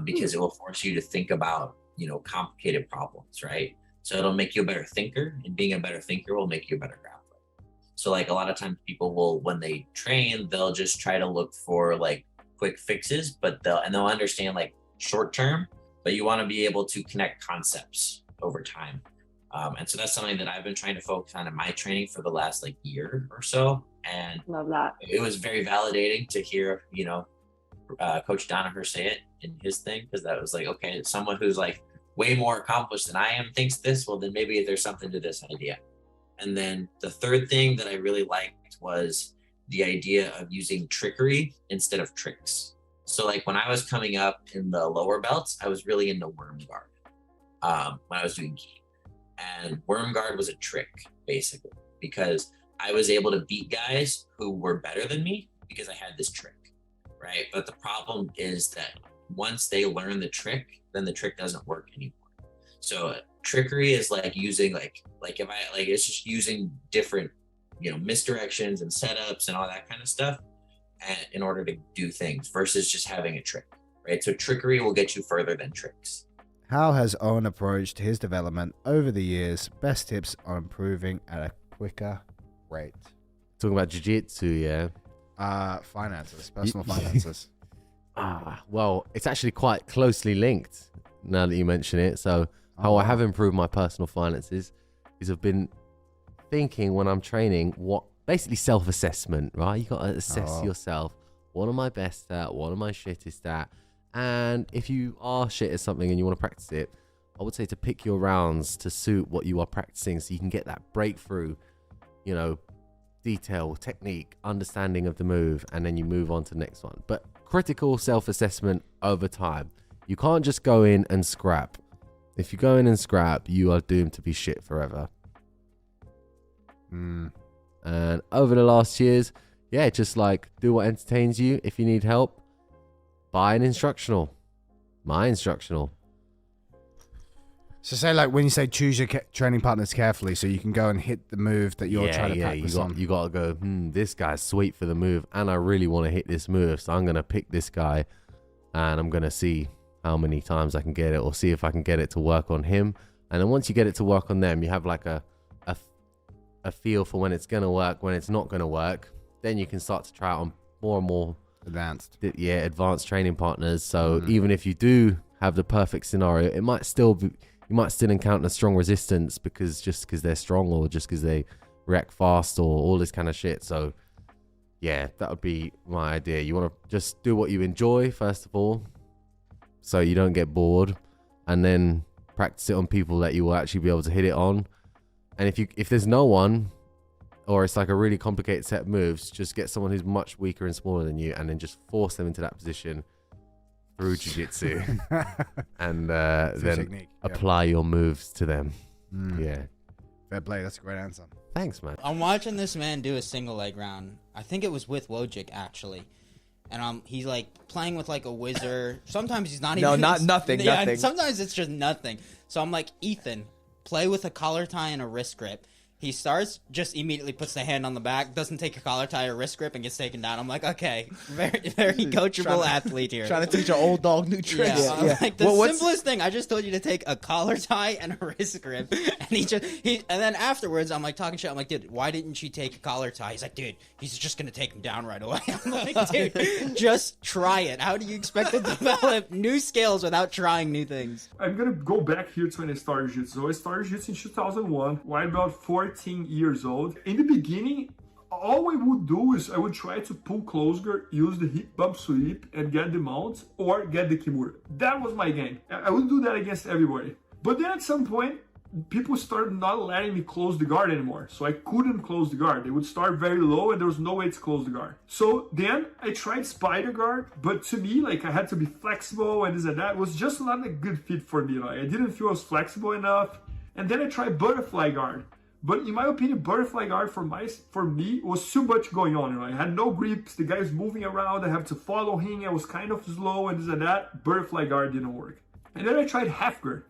because it will force you to think about, complicated problems, right? So it'll make you a better thinker, and being a better thinker will make you a better grappler. So like a lot of times people will, when they train, they'll just try to look for like quick fixes, but they'll understand like short term, but you want to be able to connect concepts over time. And so that's something that I've been trying to focus on in my training for the last like year or so. And love that. It was very validating to hear, Coach Danaher say it in his thing, because that was like, okay, someone who's like way more accomplished than I am thinks this, well, then maybe there's something to this idea. And then the third thing that I really liked was the idea of using trickery instead of tricks. So like when I was coming up in the lower belts, I was really into worm guard when I was doing gi. And worm guard was a trick, basically, because I was able to beat guys who were better than me because I had this trick, right? But the problem is that once they learn the trick, then the trick doesn't work anymore. So trickery is like using like if I like it's just using different, you know, misdirections and setups and all that kind of stuff in order to do things versus just having a trick, right? So trickery will get you further than tricks. How has Eoghan approached his development over the years? Best tips on improving at a quicker rate. Talking about jiu-jitsu, yeah. Finances, personal finances. Well, it's actually quite closely linked now that you mention it. So how I have improved my personal finances is I've been thinking when I'm training, what basically self-assessment, right? You got to assess yourself. What am I best at? What am I shittest at? And if you are shit at something and you want to practice it, I would say to pick your rounds to suit what you are practicing so you can get that breakthrough, you know, detail, technique, understanding of the move, and then you move on to the next one. But critical self-assessment over time. You can't just go in and scrap. If you go in and scrap, you are doomed to be shit forever. And over the last years, yeah, just like do what entertains you. If you need help, buy an instructional. My instructional. So say like when you say choose your training partners carefully so you can go and hit the move that you're trying to practice on. You got to go, this guy's sweet for the move and I really want to hit this move. So I'm going to pick this guy and I'm going to see how many times I can get it or see if I can get it to work on him. And then once you get it to work on them, you have like a feel for when it's going to work, when it's not going to work. Then you can start to try it on more and more advanced training partners. So even if you do have the perfect scenario, it might still be, you might still encounter strong resistance because they're strong or just because they react fast or all this kind of shit. So yeah, that would be my idea. You want to just do what you enjoy first of all, so you don't get bored, and then practice it on people that you will actually be able to hit it on. And if there's no one, or it's like a really complicated set of moves, just get someone who's much weaker and smaller than you, and then just force them into that position through jiu-jitsu, and then apply your moves to them. Yeah. Fair play. That's a great answer. Thanks, man. I'm watching this man do a single leg round. I think it was with Wojcik, actually. And he's like playing with like a wizard. Sometimes he's not even. No, nothing. Yeah, Nothing. Sometimes it's just nothing. So I'm like, Ethan, play with a collar tie and a wrist grip. He starts, just immediately puts the hand on the back, doesn't take a collar tie or wrist grip, and gets taken down. I'm like, okay, very, very coachable athlete here. Trying to teach an old dog new tricks. Yeah. Like the simplest thing, I just told you to take a collar tie and a wrist grip, and and then afterwards, I'm like talking shit. I'm like, dude, why didn't you take a collar tie? He's like, dude, he's just gonna take him down right away. I'm like, dude, just try it. How do you expect to develop new skills without trying new things? I'm gonna go back here to when I started jiu-jitsu. I started jiu-jitsu in 2001, when I'm about 14 years old. In the beginning, all I would do is I would try to pull close guard, use the hip bump sweep, and get the mount or get the kimura. That was my game. I would do that against everybody. But then at some point, people started not letting me close the guard anymore. So I couldn't close the guard. They would start very low and there was no way to close the guard. So then I tried spider guard, but to me, like I had to be flexible and this and that. It was just not a good fit for me. Like I didn't feel I was flexible enough. And then I tried butterfly guard. But in my opinion, butterfly guard for me was too much going on. You know, I had no grips. The guy was moving around. I have to follow him. I was kind of slow and this and that. Butterfly guard didn't work. And then I tried half guard.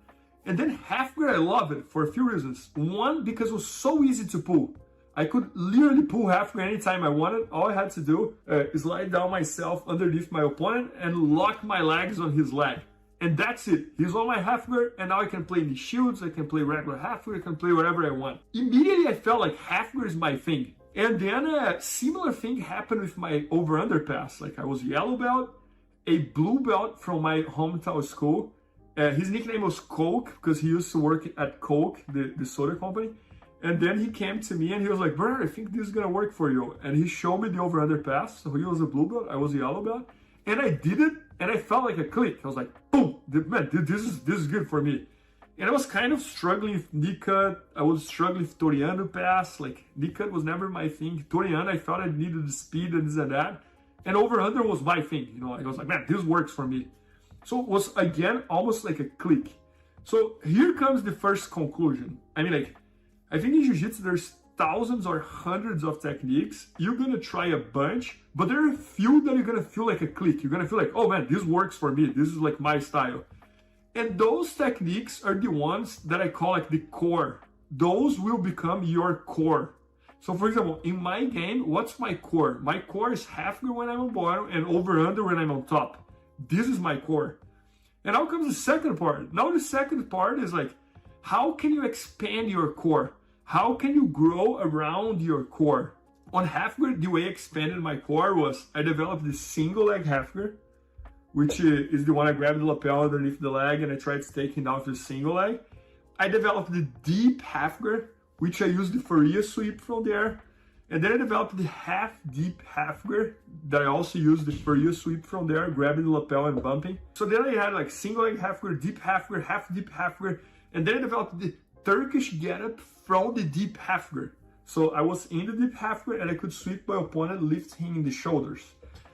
And then half guard, I love it for a few reasons. One, because it was so easy to pull. I could literally pull half guard anytime I wanted. All I had to do is lie down myself underneath my opponent and lock my legs on his leg. And that's it. He's on my half guard, and now I can play the shields, I can play regular half guard, I can play whatever I want. Immediately I felt like half guard is my thing. And then a similar thing happened with my over-under pass. Like I was yellow belt, a blue belt from my hometown school. His nickname was Coke, because he used to work at Coke, the soda company. And then he came to me and he was like, Bernardo, I think this is gonna work for you. And he showed me the over-under pass. So he was a blue belt, I was a yellow belt. And I did it, and I felt like a click. I was like, boom, man, this is good for me. And I was kind of struggling with knee cut. I was struggling with Toriano pass. Like, knee cut was never my thing. Toriano, I thought I needed the speed and this and that. And over under was my thing, you know. I was like, man, this works for me. So it was, again, almost like a click. So here comes the first conclusion. I mean, like, I think in jiu-jitsu there's thousands or hundreds of techniques. You're gonna try a bunch, but there are a few that you're gonna feel like a click. You're gonna feel like, oh man, this works for me. This is like my style. And those techniques are the ones that I call like the core. Those will become your core. So for example, in my game, what's my core? My core is half guard when I'm on bottom and over under when I'm on top. This is my core. And now comes the second part. Now the second part is like, how can you expand your core? How can you grow around your core? On half guard, the way I expanded my core was I developed this single leg half guard, which is the one I grabbed the lapel underneath the leg and I tried staking down to the single leg. I developed the deep half guard, which I used the Faria sweep from there. And then I developed the half deep half guard that I also used the Faria sweep from there, grabbing the lapel and bumping. So then I had like single leg half guard, deep half guard, half deep half guard. And then I developed the Turkish getup from the deep half guard. So I was in the deep half guard and I could sweep my opponent, lift him in the shoulders.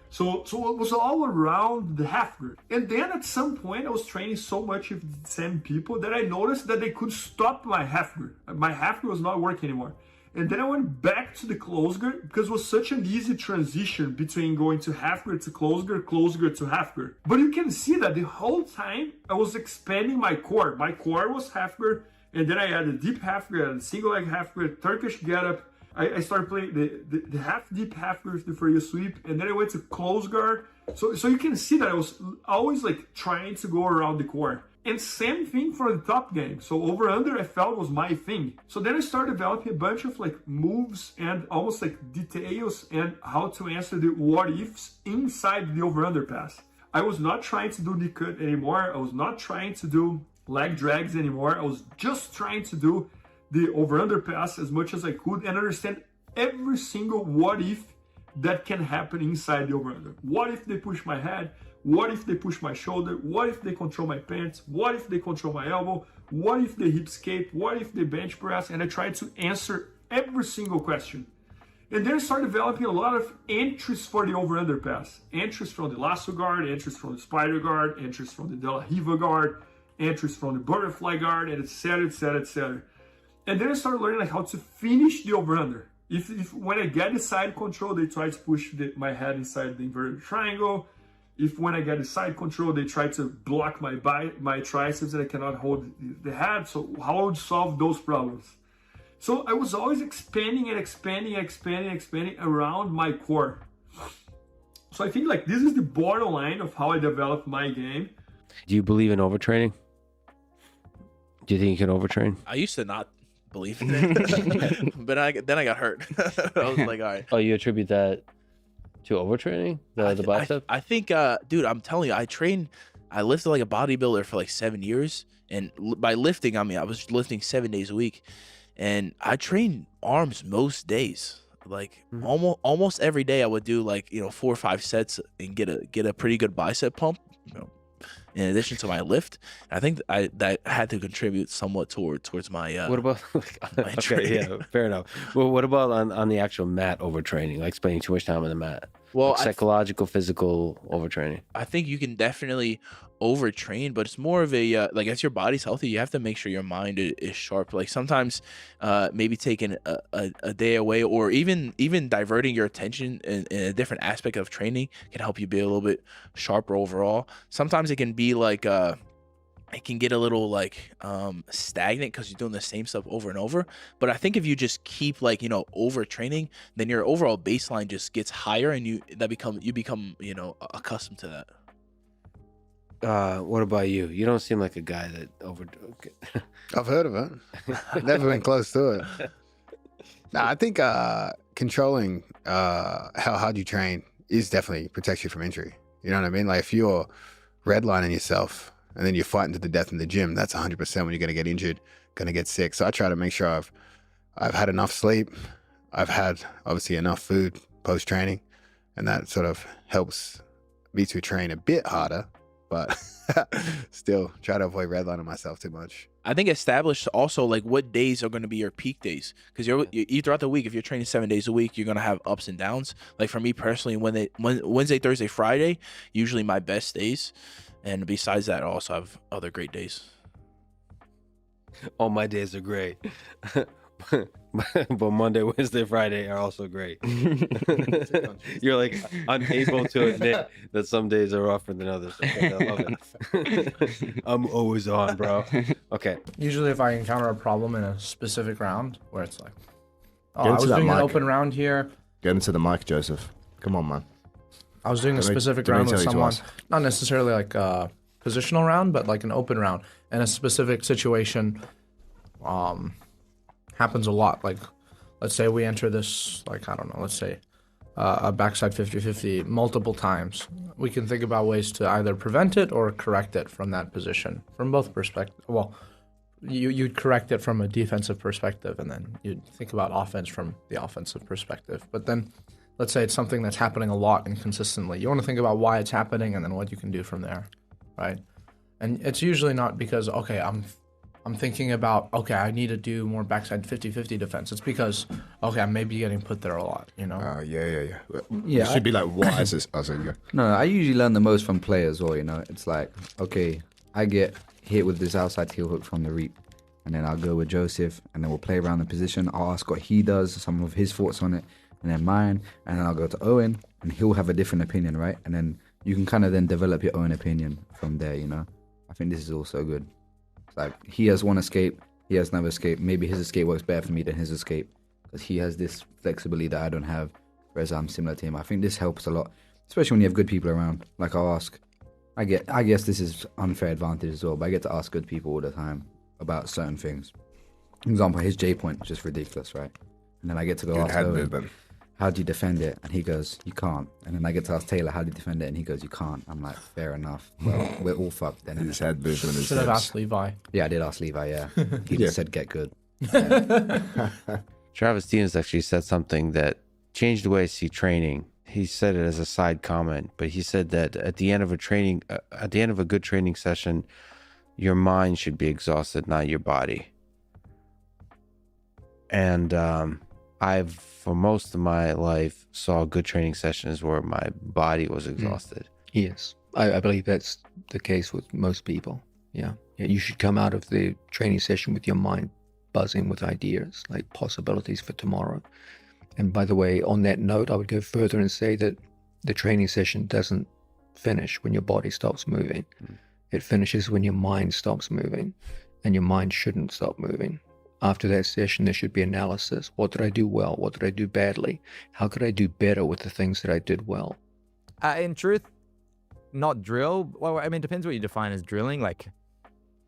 So it was all around the half guard. And then at some point I was training so much with the same people that I noticed that they could stop my half guard. My half guard was not working anymore. And then I went back to the close guard because it was such an easy transition between going to half guard to close guard to half guard. But you can see that the whole time I was expanding my core. My core was half guard, and then I added deep half guard, single leg half guard, Turkish getup. I started playing the half deep half guard with the Faria sweep, and then I went to close guard. So you can see that I was always like trying to go around the core. And same thing for the top game. So over under I felt was my thing. So then I started developing a bunch of like moves and almost like details and how to answer the what ifs inside the over under pass. I was not trying to do the cut anymore. I was not trying to do leg drags anymore. I was just trying to do the over under pass as much as I could and understand every single what if that can happen inside the over under. What if they push my head? What if they push my shoulder? What if they control my pants? What if they control my elbow? What if they hip escape? What if they bench press? And I tried to answer every single question. And then I started developing a lot of entries for the over-under pass. Entries from the lasso guard, entries from the spider guard, entries from the De La Riva guard, entries from the butterfly guard, and etc, etc, etc. And then I started learning like how to finish the over-under. If when I get the side control, they try to push my head inside the inverted triangle. If when I get the side control, they try to block my triceps and I cannot hold the head. So how I would solve those problems? So I was always expanding and expanding and expanding and expanding around my core. So I think like this is the borderline of how I developed my game. Do you believe in overtraining? Do you think you can overtrain? I used to not believe in it, but then I got hurt. I was like, all right. Oh, you attribute that to overtraining the bicep? I think, dude, I'm telling you, I lifted like a bodybuilder for like 7 years, and by lifting, I mean I was lifting 7 days a week, and I trained arms most days. Like almost every day, I would do like 4 or 5 sets and get a pretty good bicep pump. In addition to my lift, I think that had to contribute somewhat towards my. What about? My training? Yeah, fair enough. Well, what about on the actual mat overtraining, like spending too much time on the mat? Well, like psychological, physical overtraining. I think you can definitely overtrain, but it's more of a like as your body's healthy, you have to make sure your mind is sharp. Like sometimes, maybe taking a day away or even diverting your attention in a different aspect of training can help you be a little bit sharper overall. Sometimes it can be like it can get a little like stagnant because you're doing the same stuff over and over. But I think if you just keep like overtraining, then your overall baseline just gets higher, and you become accustomed to that. What about you? You don't seem like a guy that I've heard of it. Never been close to it. No, I think controlling how hard you train is definitely protects you from injury. You know what I mean? Like if you're redlining yourself and then you're fighting to the death in the gym, that's 100% when you're going to get injured, going to get sick. So I try to make sure I've had enough sleep. I've had obviously enough food post-training, and that sort of helps me to train a bit harder, but still try to avoid redlining myself too much. I think establish also like what days are going to be your peak days, because you throughout the week, if you're training 7 days a week, you're going to have ups and downs. Like for me personally, Wednesday, Thursday, Friday, usually my best days, and besides that, I also have other great days. All my days are great. But Monday, Wednesday, Friday are also great. You're like unable to admit that some days are rougher than others. I love it. I'm always on, bro. Okay. Usually if I encounter a problem in a specific round where it's like, oh, Get I into was that doing an mic. open round here. Get into the mic, Joseph. Come on, man. I was doing a specific round with someone, not necessarily like a positional round, but like an open round. And a specific situation happens a lot. Like, let's say we enter this, like, I don't know, let's say a backside 50-50 multiple times. We can think about ways to either prevent it or correct it from that position, from both perspectives. Well, you'd correct it from a defensive perspective, and then you'd think about offense from the offensive perspective. But then, let's say it's something that's happening a lot and consistently. You want to think about why it's happening and then what you can do from there, right? And it's usually not because, okay, I'm thinking about, okay, I need to do more backside 50-50 defense. It's because, okay, I'm maybe getting put there a lot, you know? Yeah. Yeah, It should be like, why is this? Oh, sorry, No, I usually learn the most from play as well, you know. It's like, okay, I get hit with this outside heel hook from the reap, and then I'll go with Jozef, and then we'll play around the position. I'll ask what he does, some of his thoughts on it, and then mine, and then I'll go to Eoghan, and he'll have a different opinion, right? And then you can kind of then develop your own opinion from there, you know. I think this is also good. It's like, he has one escape, he has another escape. Maybe his escape works better for me than his escape, because he has this flexibility that I don't have, whereas I'm similar to him. I think this helps a lot, especially when you have good people around. Like, I'll ask, I guess this is unfair advantage as well, but I get to ask good people all the time about certain things. For example, his J point is just ridiculous, right? And then I get to go ask Owen, how do you defend it? And he goes, you can't. And then I get to ask Taylor, how do you defend it? And he goes, you can't. I'm like, fair enough. Well, we're all fucked then. His head movement is Should have asked Levi. Yeah, I did ask Levi, yeah. He just said, get good. Travis Stevens actually said something that changed the way I see training. He said it as a side comment, but he said that at the end of a good training session, your mind should be exhausted, not your body. And I've, for most of my life, saw good training sessions where my body was exhausted. Yes, I believe that's the case with most people. Yeah, you should come out of the training session with your mind buzzing with ideas, like possibilities for tomorrow. And by the way, on that note, I would go further and say that the training session doesn't finish when your body stops moving. It finishes when your mind stops moving, and your mind shouldn't stop moving. After that session, there should be analysis. What did I do well? What did I do badly? How could I do better with the things that I did well? In truth, not drill. Well, I mean, it depends what you define as drilling. Like,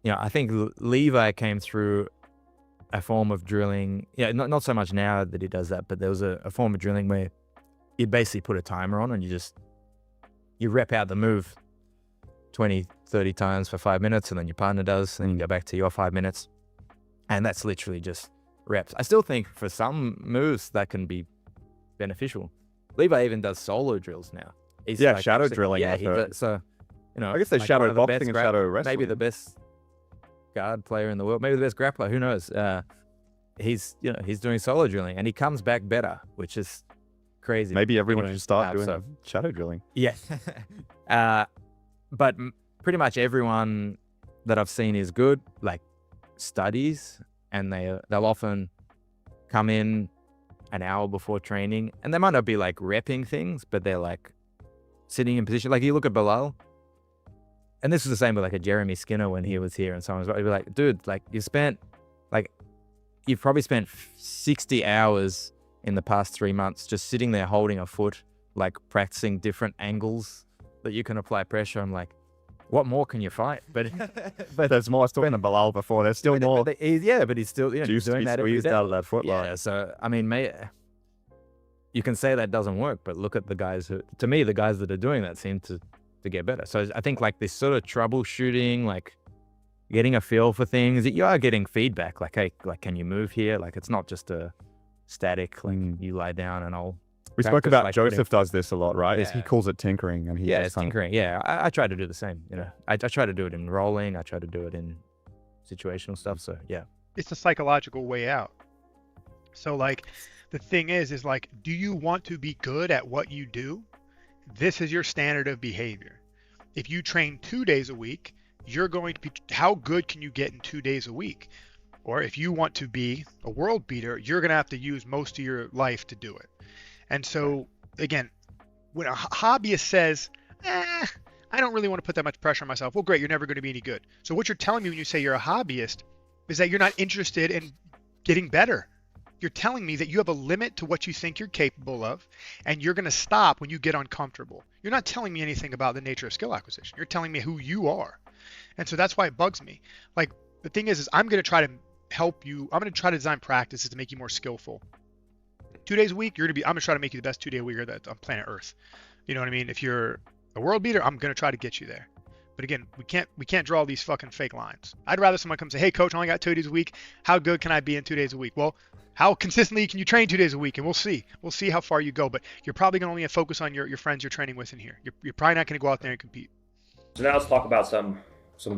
you know, I think Levi came through a form of drilling. Yeah, not so much now that he does that, but there was a form of drilling where you basically put a timer on and you rep out the move 20, 30 times for 5 minutes, and then your partner does, and then you go back to your 5 minutes. And that's literally just reps. I still think for some moves that can be beneficial. Levi even does solo drills now. He's like shadow drilling. Yeah, so, you know, I guess there's like shadow boxing and shadow wrestling. Maybe the best guard player in the world, maybe the best grappler, who knows? He's doing solo drilling, and he comes back better, which is crazy. Maybe everyone should start doing shadow drilling. Yeah. But pretty much everyone that I've seen is good, like, studies, and they'll often come in an hour before training, and they might not be like repping things, but they're like sitting in position. Like, you look at Bilal, and this was the same with like a Jeremy Skinner when he was here, and someone was like, dude, like, you've probably spent 60 hours in the past 3 months just sitting there holding a foot, like practicing different angles that you can apply pressure. I'm like, what more can you fight? But there's more. I was talking to Bilal before. There's still more. But he's still juice doing that every day. Out of that foot. Yeah. So I mean, you can say that doesn't work, but look at the guys to me, the guys that are doing that seem to get better. So I think like this sort of troubleshooting, like getting a feel for things, you are getting feedback. Like, hey, like, can you move here? Like, it's not just a static. Like, you lie down and I'll. We spoke about like Jozef does this a lot, right? Yeah. He calls it tinkering, and it's tinkering. Yeah, I try to do the same. You know, I try to do it in rolling. I try to do it in situational stuff. So yeah, it's a psychological way out. So like the thing is like, do you want to be good at what you do? This is your standard of behavior. If you train 2 days a week, you're going to be, how good can you get in 2 days a week? Or if you want to be a world beater, you're going to have to use most of your life to do it. And so again, when a hobbyist says, I don't really want to put that much pressure on myself. Well, great, you're never going to be any good. So what you're telling me when you say you're a hobbyist is that you're not interested in getting better. You're telling me that you have a limit to what you think you're capable of, and you're going to stop when you get uncomfortable. You're not telling me anything about the nature of skill acquisition. You're telling me who you are. And so that's why it bugs me. Like, the thing is I'm going to try to help you. I'm going to try to design practices to make you more skillful. 2 days a week, I'm going to try to make you the best 2 day weeker that's on planet Earth. You know what I mean? If you're a world beater, I'm going to try to get you there. But again, we can't draw these fucking fake lines. I'd rather someone come say, hey coach, I only got 2 days a week. How good can I be in 2 days a week? Well, how consistently can you train 2 days a week? And we'll see how far you go, but you're probably going to only focus on your friends you're training with in here. You're probably not going to go out there and compete. So now let's talk about some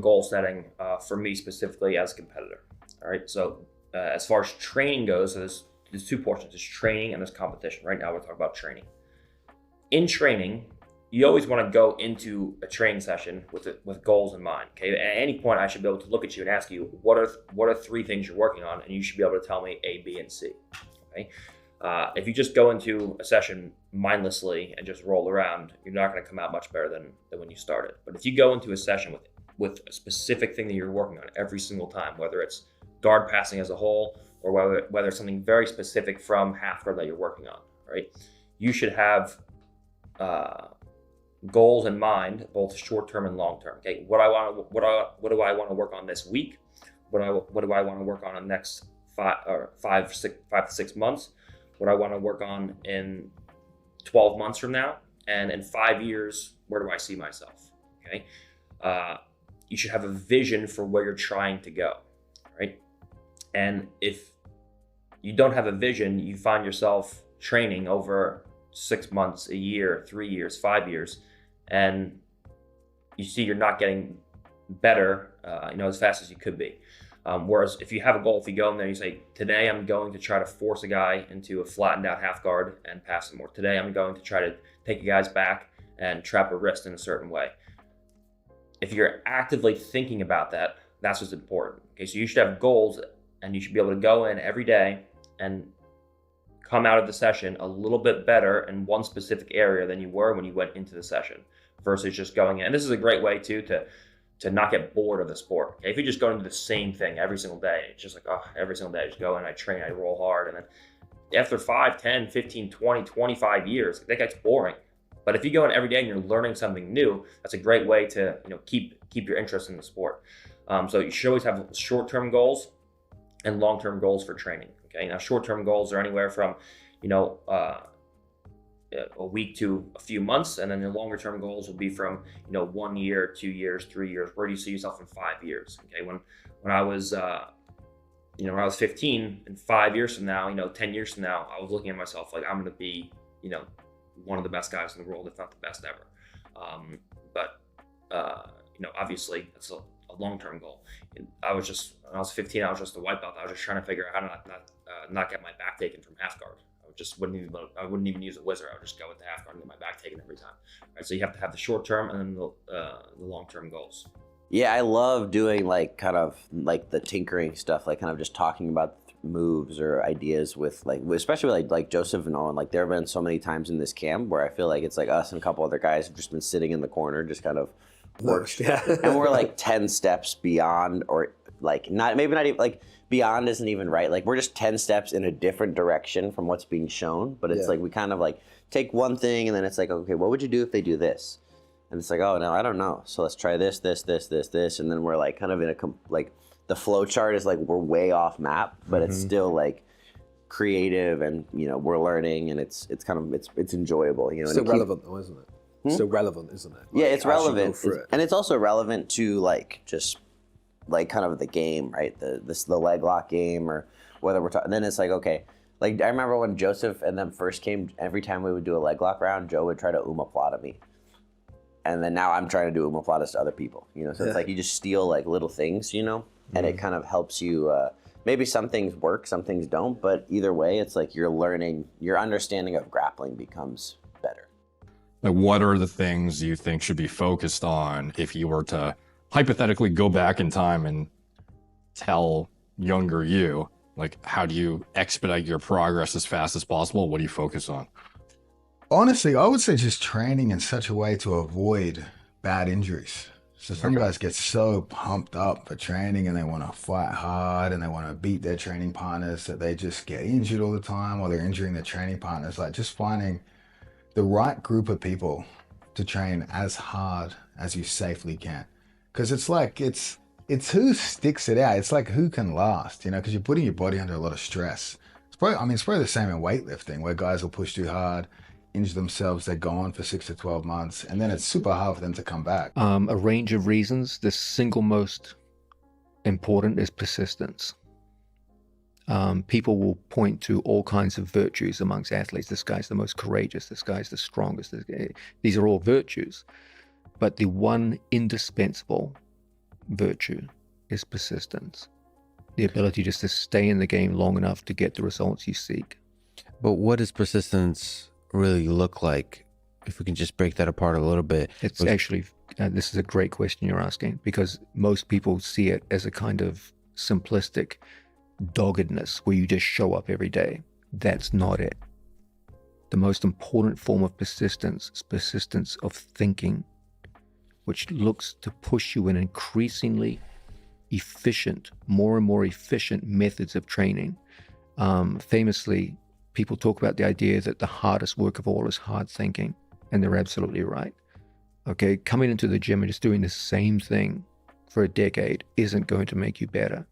goal setting for me specifically as a competitor. All right. So as far as training goes, so there's 2 portions. There's training and there's competition. Right now we're talking about training. In training, you always want to go into a training session with goals in mind. Okay. At any point, I should be able to look at you and ask you, what are 3 things you're working on, and you should be able to tell me A, B, and C. Okay. If you just go into a session mindlessly and just roll around, you're not going to come out much better than when you started. But if you go into a session with a specific thing that you're working on every single time, whether it's guard passing as a whole or whether it's something very specific from half guard that you're working on, right? You should have goals in mind, both short-term and long-term. Okay, what do I want to work on this week? What do I want to work on in the next 5 to 6 months? What I want to work on in 12 months from now, and in 5 years, where do I see myself? Okay, you should have a vision for where you're trying to go, right? And if you don't have a vision, you find yourself training over 6 months, a year, 3 years, 5 years, and you see you're not getting better, as fast as you could be. Whereas if you have a goal, if you go in there, you say, today I'm going to try to force a guy into a flattened out half guard and pass him more. Today I'm going to try to take a guy's back and trap a wrist in a certain way. If you're actively thinking about that, that's what's important. Okay, so you should have goals, and you should be able to go in every day and come out of the session a little bit better in one specific area than you were when you went into the session, versus just going in. And this is a great way too to not get bored of the sport. Okay? If you just go into the same thing every single day, it's just like, every single day I just go in, I train, I roll hard, and then after 5, 10, 15, 20, 25 years, that gets boring. But if you go in every day and you're learning something new, that's a great way to keep your interest in the sport. So you should always have short-term goals and long-term goals for training. Okay, now short-term goals are anywhere from a week to a few months, and then the longer-term goals will be from 1 year, 2 years, 3 years. Where do you see yourself in 5 years? Okay, when I was when I was 15, and 5 years from now, 10 years from now, I was looking at myself like I'm going to be one of the best guys in the world, if not the best ever. But obviously that's a long-term goal. When I was 15, I was just a white belt. I was just trying to figure out how to not get my back taken from half guard. I wouldn't even use a whizzer. I would just go with the half guard and get my back taken every time. Right, so you have to have the short-term and then the long-term goals. Yeah, I love doing the tinkering stuff, kind of just talking about moves or ideas with especially like Jozef and Eoghan. There have been so many times in this camp where I feel like it's us and a couple other guys have just been sitting in the corner, just kind of worked. And we're 10 steps beyond, or not even beyond isn't even right. We're just 10 steps in a different direction from what's being shown. But it's we kind of take one thing and then it's okay, what would you do if they do this? And it's oh no, I don't know. So let's try this, and then we're kind of in a the flow chart is we're way off map, but it's still creative, and we're learning, and it's enjoyable. Still relevant though, isn't it? Still relevant, isn't it? Yeah, it's relevant, and it's also relevant to just kind of the game, right? The leg lock game, or whether we're talking. Then it's okay. I remember when Jozef and them first came. Every time we would do a leg lock round, Joe would try to omoplata me. and then now I'm trying to do omoplatas to other people, you know. So it's like you just steal like little things, you know, and it kind of helps you. Maybe some things work, some things don't, but either way, it's like you're learning. Your understanding of grappling becomes better. Like, what are the things you think should be focused on if you were to hypothetically go back in time and tell younger you, like, how do you expedite your progress as fast as possible? What do you focus on? Honestly, I would say just training in such a way to avoid bad injuries. So some guys get so pumped up for training and they want to fight hard and they want to beat their training partners that they just get injured all the time, or they're injuring their training partners. Like, just finding the right group of people to train as hard as you safely can. Because it's like, it's who sticks it out. It's like who can last, you know, because you're putting your body under a lot of stress. It's probably the same in weightlifting, where guys will push too hard, injure themselves, they're gone for 6 to 12 months, and then it's super hard for them to come back. A range of reasons. The single most important is persistence. People will point to all kinds of virtues amongst athletes. This guy's the most courageous, this guy's the strongest. These are all virtues. But the one indispensable virtue is persistence. The ability just to stay in the game long enough to get the results you seek. But what does persistence really look like, if we can just break that apart a little bit? It's actually, this is a great question you're asking, because most people see it as a kind of simplistic doggedness where you just show up every day. That's not it. The most important form of persistence is persistence of thinking, which looks to push you in increasingly efficient, more and more efficient methods of training. Famously, people talk about the idea that the hardest work of all is hard thinking, and they're absolutely right. Okay, coming into the gym and just doing the same thing for a decade isn't going to make you better.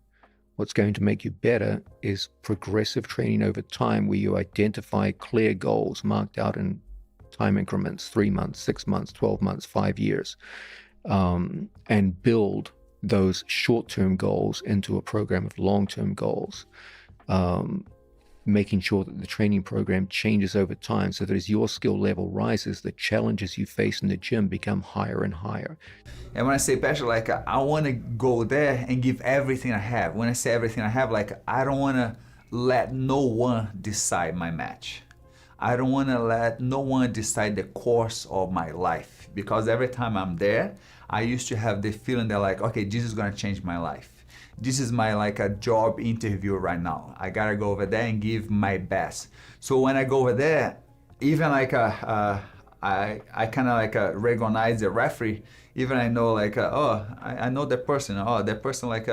What's going to make you better is progressive training over time, where you identify clear goals marked out in time increments, 3 months, 6 months, 12 months, 5 years, and build those short-term goals into a program of long-term goals. Making sure that the training program changes over time, so that as your skill level rises, the challenges you face in the gym become higher and higher. And when I say passion, like, I want to go there and give everything I have. When I say everything I have, like, I don't want to let no one decide my match. I don't want to let no one decide the course of my life, because every time I'm there, I used to have the feeling that, like, okay, this is going to change my life. This is my, like, a job interview right now. I gotta go over there and give my best. So when I go over there, even like I kind of like recognize the referee. Even I know, like, I know that person. Oh, that person like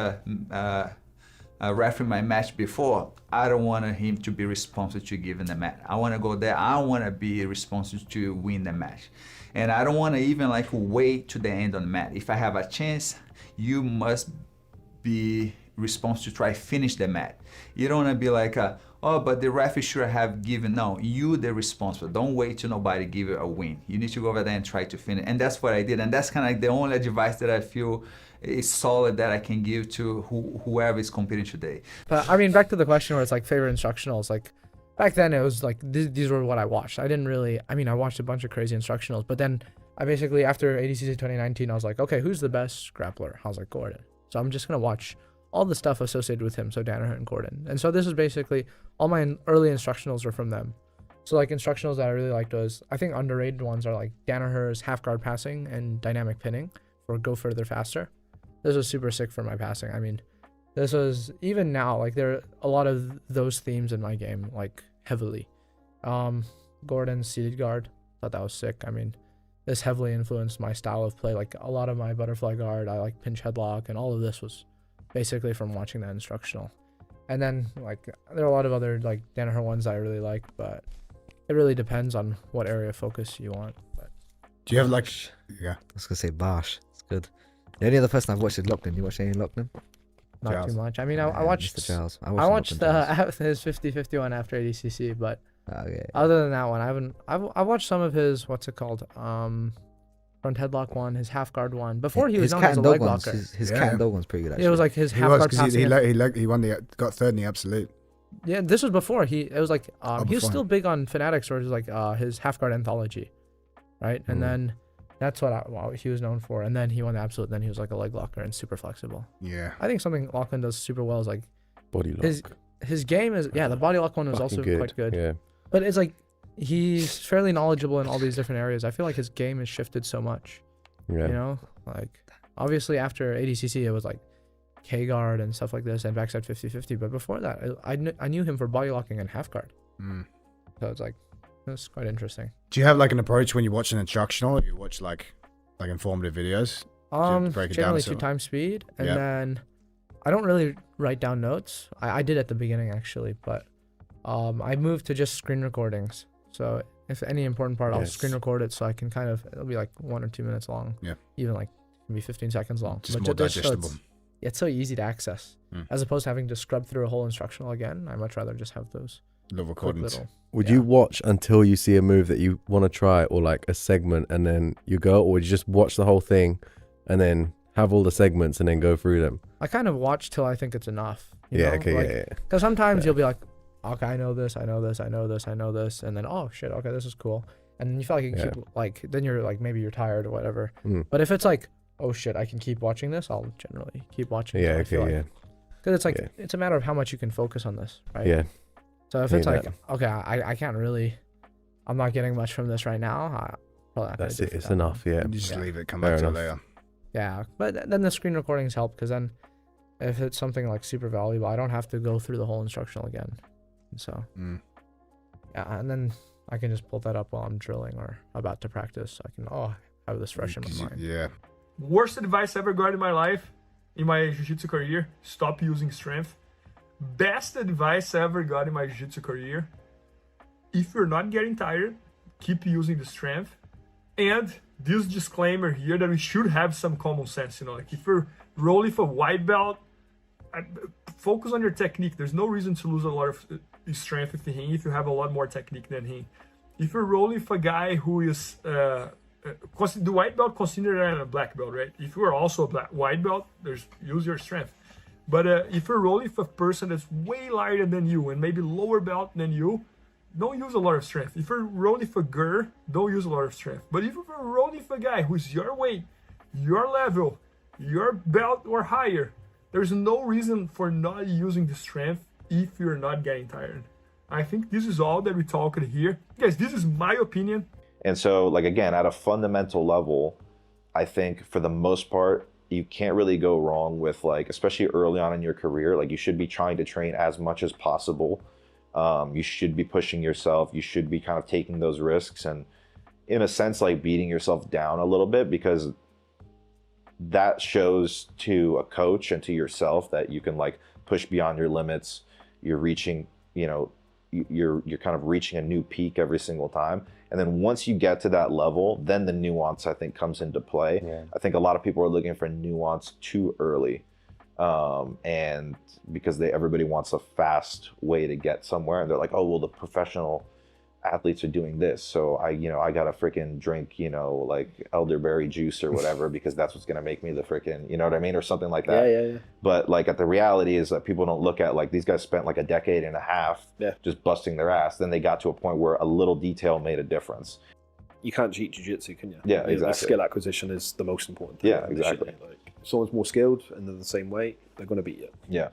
referee my match before. I don't want him to be responsible to giving the match. I want to go there. I want to be responsible to win the match, and I don't want to even like wait to the end of the match. If I have a chance, you must be responsible to try finish the match. You don't want to be like, oh, but the referee should have given. No, you the responsible. Don't wait till nobody give you a win. You need to go over there and try to finish. And that's what I did. And that's kind of like the only advice that I feel is solid that I can give to whoever is competing today. But I mean, back to the question where it's like favorite instructionals, like back then it was like these were what I watched. I didn't really, I mean, I watched a bunch of crazy instructionals, but then I basically, after ADCC 2019, I was like, okay, who's the best grappler? I was like, Gordon. So I'm just going to watch all the stuff associated with him, so Danaher and Gordon. And so this is basically, all my early instructionals were from them. So like instructionals that I really liked was, I think underrated ones are like Danaher's half guard passing and dynamic pinning for go further faster. This was super sick for my passing. I mean, this was, even now, like there are a lot of those themes in my game, like heavily. Gordon's seated guard, thought that was sick. I mean, this heavily influenced my style of play. Like a lot of my butterfly guard, I like pinch headlock, and all of this was basically from watching that instructional. And then like there are a lot of other like Danaher ones I really like, but it really depends on what area of focus you want. But do you have like, yeah, I was gonna say Bosch. It's good. The only other person I've watched is Lachlan. You watch any Lachlan? Not Giles. too much. I mean, I watched Mr. Giles. I watched his 50-50 one after ADCC, but other than that one, I've watched some of his, what's it called, front headlock one, his half guard one. Before he was known as a leg locker. His cat and dog one's pretty good. Actually. It was like his half guard passing. He won got third in the absolute. Yeah, this was before it was like he was before. still big on Fanatics, or it was like his half guard anthology, right? And then That's what he was known for. And then he won the absolute. Then he was like a leg locker and super flexible. Yeah. I think something Lachlan does super well is like body lock. His game is the body lock one is Fucking also good. quite good. Yeah. But it's like he's fairly knowledgeable in all these different areas. I feel like his game has shifted so much. Yeah. You know, like obviously after ADCC it was like K guard and stuff like this and backside 50-50. But before that, I knew him for body locking and half guard. So it's like it's quite interesting. Do you have like an approach when you watch an instructional? Or you watch like informative videos? Generally 2 times speed, and then I don't really write down notes. I did at the beginning actually, but I moved to just screen recordings. So if any important part, I'll screen record it so I can kind of, it'll be like 1 or 2 minutes long. Yeah. Even like maybe 15 seconds long. Just But more just so digestible. it's so easy to access. As opposed to having to scrub through a whole instructional again. I much rather just have those little quick recordings. Would you watch until you see a move that you want to try, or like a segment, and then you go, or would you just watch the whole thing and then have all the segments and then go through them? I kind of watch till I think it's enough. Yeah, okay, yeah. Because sometimes you'll be like, okay, I know this, I know this, I know this, I know this, and then oh shit, okay, this is cool, and then you feel like you can keep like, then you're like maybe you're tired or whatever. But if it's like, oh shit, I can keep watching this, I'll generally keep watching. Yeah, okay, Because it's like it's a matter of how much you can focus on this, right? Yeah. So if it's like, okay, I can't really, I'm not getting much from this right now. Probably not That's gonna it. do It's that enough. one. Yeah. You just leave it. Come Fair back to it enough. later. Yeah, but then the screen recordings help because then if it's something like super valuable, I don't have to go through the whole instructional again. So yeah, and then I can just pull that up while I'm drilling or about to practice. So I can have this fresh in my mind. Yeah. Worst advice I ever got in my life, in my jiu-jitsu career, stop using strength. Best advice I ever got in my jiu-jitsu career, if you're not getting tired, keep using the strength. And this disclaimer here that we should have some common sense, you know, like if you're rolling for white belt, focus on your technique. There's no reason to lose a lot of strength with him if you have a lot more technique than him. If you're rolling for a guy who is the white belt considered a black belt, right? If you are also a white belt, use your strength. But if you're rolling for a person that's way lighter than you and maybe lower belt than you, don't use a lot of strength. If you're rolling for GUR, don't use a lot of strength. But if you're rolling for a guy who's your weight, your level, your belt or higher, there's no reason for not using the strength if you're not getting tired. I think this is all that we talked here. Guys, this is my opinion. And so, like, again, at a fundamental level, I think for the most part, you can't really go wrong with, like, especially early on in your career, like, you should be trying to train as much as possible. You should be pushing yourself. You should be kind of taking those risks and, in a sense, like, beating yourself down a little bit, because that shows to a coach and to yourself that you can, like, push beyond your limits. You're reaching, you know, you're kind of reaching a new peak every single time. And then once you get to that level, then the nuance, I think, comes into play. Yeah. I think a lot of people are looking for nuance too early. And because everybody wants a fast way to get somewhere, and they're like, oh, well, the professional athletes are doing this, so I gotta freaking drink, like elderberry juice or whatever, because that's what's gonna make me the freaking, you know what I mean, or something like that. Yeah. But like, the reality is that people don't look at, like, these guys spent like a decade and a half just busting their ass. Then they got to a point where a little detail made a difference. You can't cheat jiu-jitsu, can you? Yeah, exactly. The skill acquisition is the most important thing. Yeah, exactly. Like, if someone's more skilled and they're the same weight, they're gonna beat you. Yeah.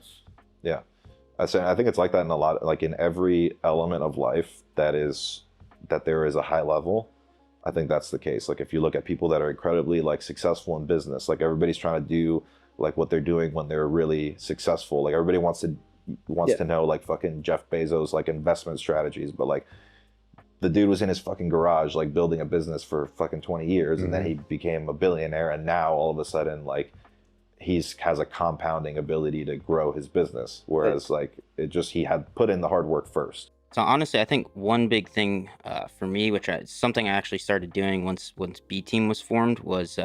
I think it's like that in a lot, like in every element of life that there is a high level. I think that's the case. Like, if you look at people that are incredibly, like, successful in business, like, everybody's trying to do like what they're doing when they're really successful. Like, everybody wants to know, like, fucking Jeff Bezos, like, investment strategies, but like, the dude was in his fucking garage, like, building a business for fucking 20 years, and then he became a billionaire, and now all of a sudden, like, has a compounding ability to grow his business, whereas like he had put in the hard work first. So honestly, I think one big thing for me, something I actually started doing once B Team was formed, was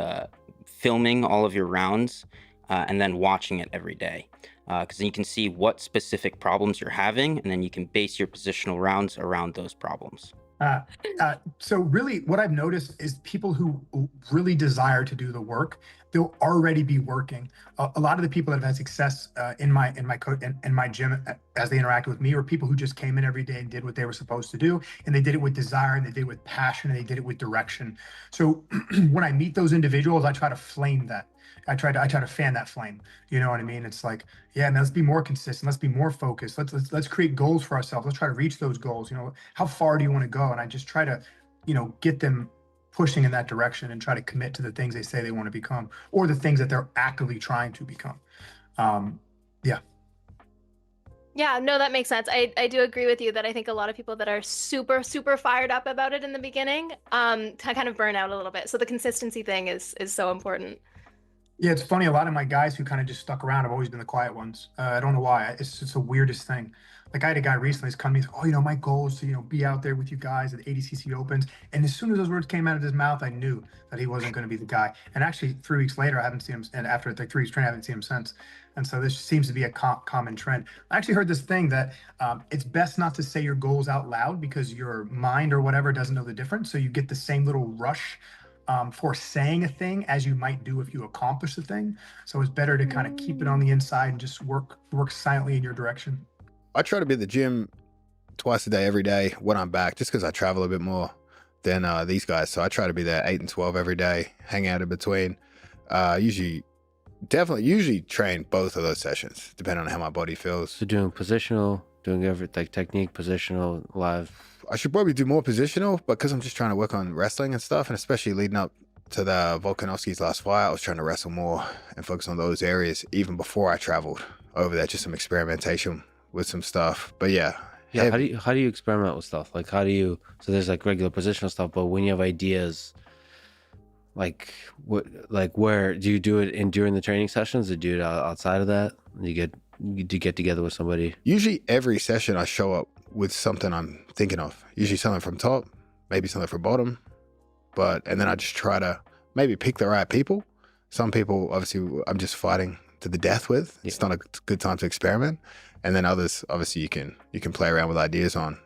filming all of your rounds and then watching it every day, because then you can see what specific problems you're having, and then you can base your positional rounds around those problems. So really what I've noticed is people who really desire to do the work, they'll already be working. A lot of the people that have had success in my gym as they interacted with me were people who just came in every day and did what they were supposed to do, and they did it with desire, and they did it with passion, and they did it with direction. So when I meet those individuals, I try to flame that. I try to fan that flame. You know what I mean? It's like, yeah, man, let's be more consistent. Let's be more focused. Let's create goals for ourselves. Let's try to reach those goals. You know, how far do you want to go? And I just try to, get them pushing in that direction and try to commit to the things they say they want to become, or the things that they're actively trying to become. Yeah. Yeah, no, that makes sense. I do agree with you that I think a lot of people that are super, super fired up about it in the beginning kind of burn out a little bit. So the consistency thing is so important. Yeah, it's funny. A lot of my guys who kind of just stuck around have always been the quiet ones. I don't know why. It's just the weirdest thing. Like I had a guy recently who's come to me, he's like, oh, my goal is to, be out there with you guys at the ADCC Opens. And as soon as those words came out of his mouth, I knew that he wasn't going to be the guy. And actually 3 weeks later, I haven't seen him. And after like 3 weeks training, I haven't seen him since. And so this seems to be a common trend. I actually heard this thing that it's best not to say your goals out loud because your mind or whatever doesn't know the difference. So you get the same little rush for saying a thing as you might do if you accomplish the thing. So it's better to kind of keep it on the inside and just work silently in your direction. I try to be at the gym twice a day, every day when I'm back, just because I travel a bit more than these guys. So I try to be there 8 and 12 every day, hang out in between. Usually train both of those sessions, depending on how my body feels. So doing positional, doing every technique, positional, live. I should probably do more positional, but because I'm just trying to work on wrestling and stuff, and especially leading up to the Volkanovski's last fight, I was trying to wrestle more and focus on those areas even before I traveled over there, just some experimentation with some stuff. But yeah. How do you experiment with stuff? Like so there's like regular positional stuff, but when you have ideas, where do you do it during the training sessions, or do you do it outside of that? Do you get together with somebody? Usually every session I show up with something I'm thinking of, usually something from top, maybe something from bottom, and then I just try to maybe pick the right people. Some people, obviously, I'm just fighting to the death with. It's not a good time to experiment. And then others, obviously, you can play around with ideas on.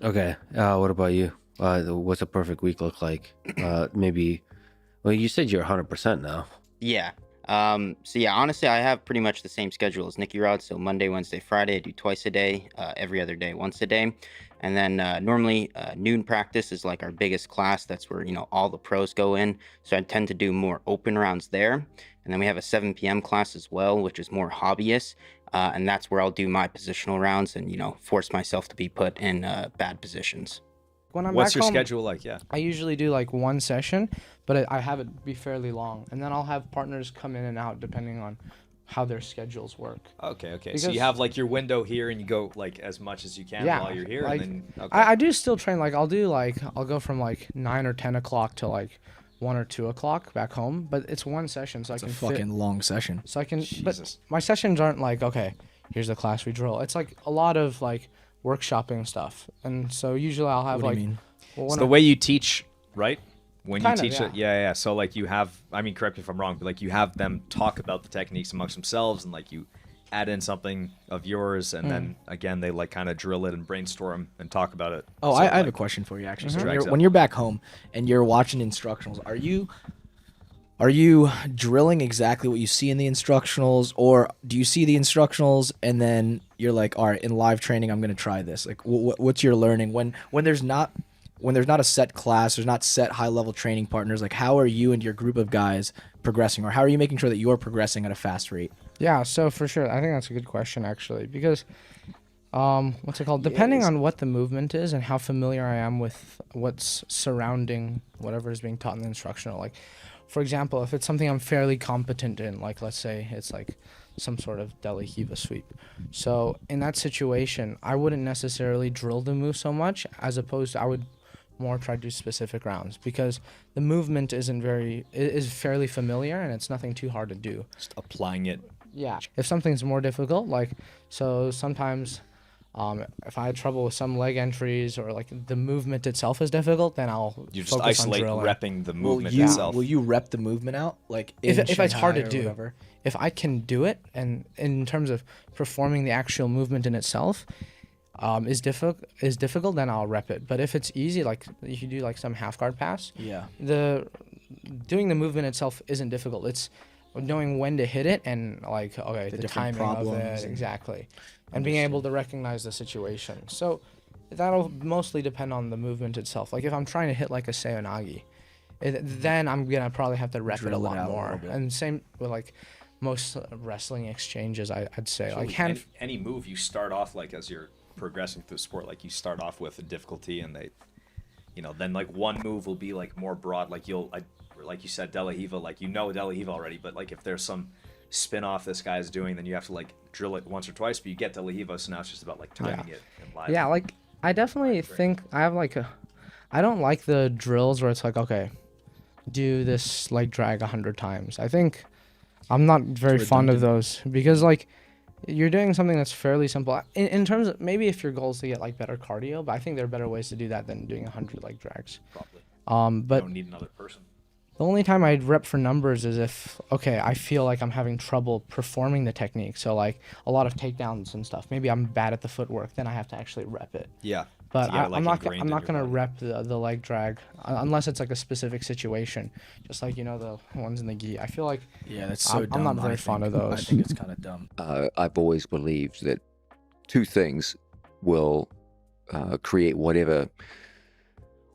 Okay. What about you? What's a perfect week look like? You said you're 100% now. Yeah. Honestly, I have pretty much the same schedule as Nicky Rod. So Monday, Wednesday, Friday, I do twice a day, every other day, once a day. And then normally noon practice is like our biggest class. That's where, all the pros go in. So I tend to do more open rounds there. And then we have a 7 p.m. class as well, which is more hobbyist. And that's where I'll do my positional rounds and, force myself to be put in bad positions. When I'm What's back your home, schedule like? Yeah. I usually do like one session, but I have it be fairly long. And then I'll have partners come in and out depending on how their schedules work. Okay. So you have like your window here and you go like as much as you can while you're here. Like, and then, I do still train. I'll go from like 9 or 10 o'clock to like 1 or 2 o'clock back home, but it's one session. So it's I can a fucking long session. So I can, but my sessions aren't like, okay, here's the class we drill. It's like a lot of like workshopping stuff. And so usually I'll have What do you mean? It's the way you teach, right? When you teach yeah. it, yeah. So like you have, correct me if I'm wrong, but like you have them talk about the techniques amongst themselves, and like you add in something of yours, and then again they like kind of drill it and brainstorm and talk about it. Oh, I have a question for you actually. So when you're back home and you're watching instructionals, are you drilling exactly what you see in the instructionals, or do you see the instructionals and then you're like, all right, in live training I'm going to try this? Like what's your learning when there's not a set class, there's not set high-level training partners, like how are you and your group of guys progressing, or how are you making sure that you're progressing at a fast rate? Yeah, so for sure, I think that's a good question actually, because what's it called? Depending on what the movement is and how familiar I am with what's surrounding whatever is being taught in the instructional. Like, for example, if it's something I'm fairly competent in, like let's say it's like some sort of deli Hiva sweep. So in that situation, I wouldn't necessarily drill the move so much, as opposed to I would more try to do specific rounds, because the movement is fairly familiar and it's nothing too hard to do. Just applying it. Yeah. If something's more difficult, so sometimes if I had trouble with some leg entries or like the movement itself is difficult, then I'll just focus isolate on repping the movement itself. Will you rep the movement out? Like if it's hard to do, whatever? If I can do it, and in terms of performing the actual movement in itself, is difficult, then I'll rep it. But if it's easy, like if you do like some half guard pass, doing the movement itself isn't difficult. It's knowing when to hit it and like the timing of it exactly, and being able to recognize the situation. So that'll mostly depend on the movement itself. Like if I'm trying to hit like a seonagi, then I'm gonna probably have to rep it a lot more. And same with like most wrestling exchanges, I'd say. So like any move you start off like as you're progressing through the sport, like you start off with a difficulty, and they, then like one move will be like more broad. Like like you said, De La Riva, like De La Riva already, but like if there's some spin off this guy's doing, then you have to like drill it once or twice. But you get De La Riva, so now it's just about like timing it and live. Yeah, like I definitely think I have like I don't like the drills where it's like, okay, do this like drag 100 times. I think I'm not very fond of those because like you're doing something that's fairly simple in terms of maybe if your goal is to get like better cardio, but I think there are better ways to do that than doing 100 like drags. Probably. But you don't need another person. The only time I'd rep for numbers is if, okay, I feel like I'm having trouble performing the technique. So like a lot of takedowns and stuff. Maybe I'm bad at the footwork, then I have to actually rep it. Yeah. But I'm not gonna rep the leg drag unless it's like a specific situation. Just like the ones in the gi. I feel like that's so dumb. I'm not very fond of those. I think it's kind of dumb. I've always believed that two things will create whatever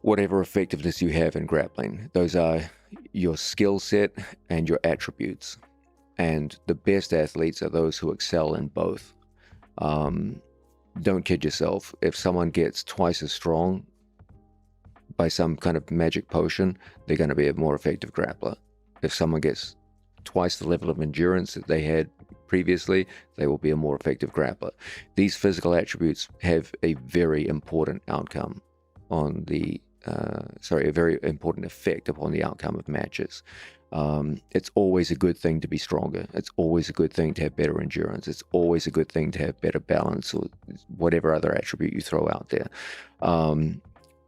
effectiveness you have in grappling. Those are your skill set and your attributes. And the best athletes are those who excel in both. Don't kid yourself. If someone gets twice as strong by some kind of magic potion, they're going to be a more effective grappler. If someone gets twice the level of endurance that they had previously, they will be a more effective grappler. These physical attributes have a very important outcome on the a very important effect upon the outcome of matches. It's always a good thing to be stronger. It's always a good thing to have better endurance. It's always a good thing to have better balance or whatever other attribute you throw out there.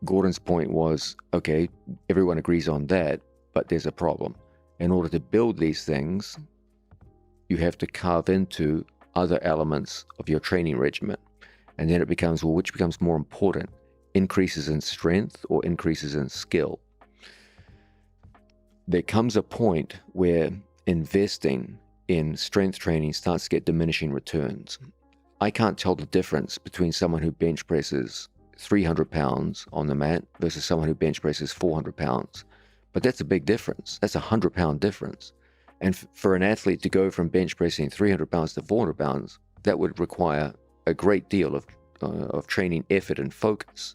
Gordon's point was, okay, everyone agrees on that, but there's a problem. In order to build these things, you have to carve into other elements of your training regimen. And then it becomes, well, which becomes more important? Increases in strength or increases in skill? There comes a point where investing in strength training starts to get diminishing returns. I can't tell the difference between someone who bench presses 300 pounds on the mat versus someone who bench presses 400 pounds. But that's a big difference. That's a 100-pound difference. And for an athlete to go from bench pressing 300 pounds to 400 pounds, that would require a great deal of training effort and focus.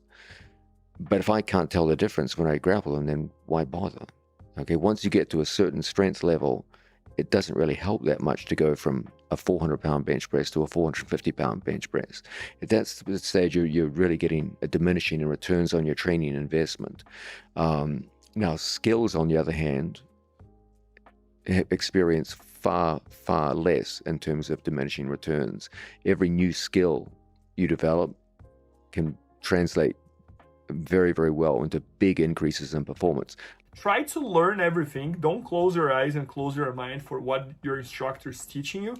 But if I can't tell the difference when I grapple them, then why bother? Okay, once you get to a certain strength level, it doesn't really help that much to go from a 400-pound bench press to a 450-pound bench press. At that stage, you're really getting a diminishing in returns on your training investment. Now, skills, on the other hand, experience far, far less in terms of diminishing returns. Every new skill you develop can translate very, very well into big increases in performance. Try to learn everything. Don't close your eyes and close your mind for what your instructor is teaching you.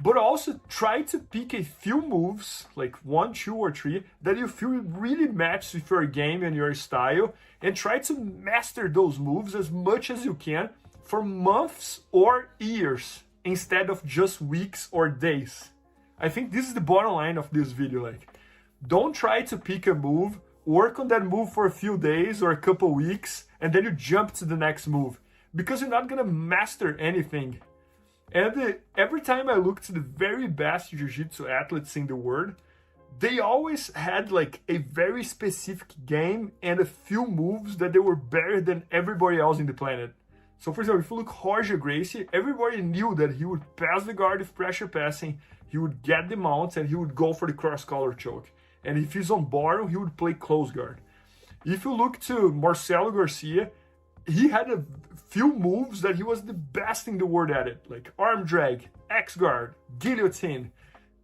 But also try to pick a few moves, like 1, 2, or 3, that you feel really match with your game and your style. And try to master those moves as much as you can for months or years instead of just weeks or days. I think this is the bottom line of this video. Like, don't try to pick a move, work on that move for a few days or a couple weeks, and then you jump to the next move, because you're not gonna master anything. And every time I look to the very best jiu-jitsu athletes in the world, they always had like a very specific game and a few moves that they were better than everybody else in the planet. So for example, if you look Jorge Gracie, everybody knew that he would pass the guard with pressure passing, he would get the mounts, and he would go for the cross-collar choke. And if he's on bottom, he would play close guard. If you look to Marcelo Garcia, he had a few moves that he was the best in the world at it, like arm drag, X guard, guillotine,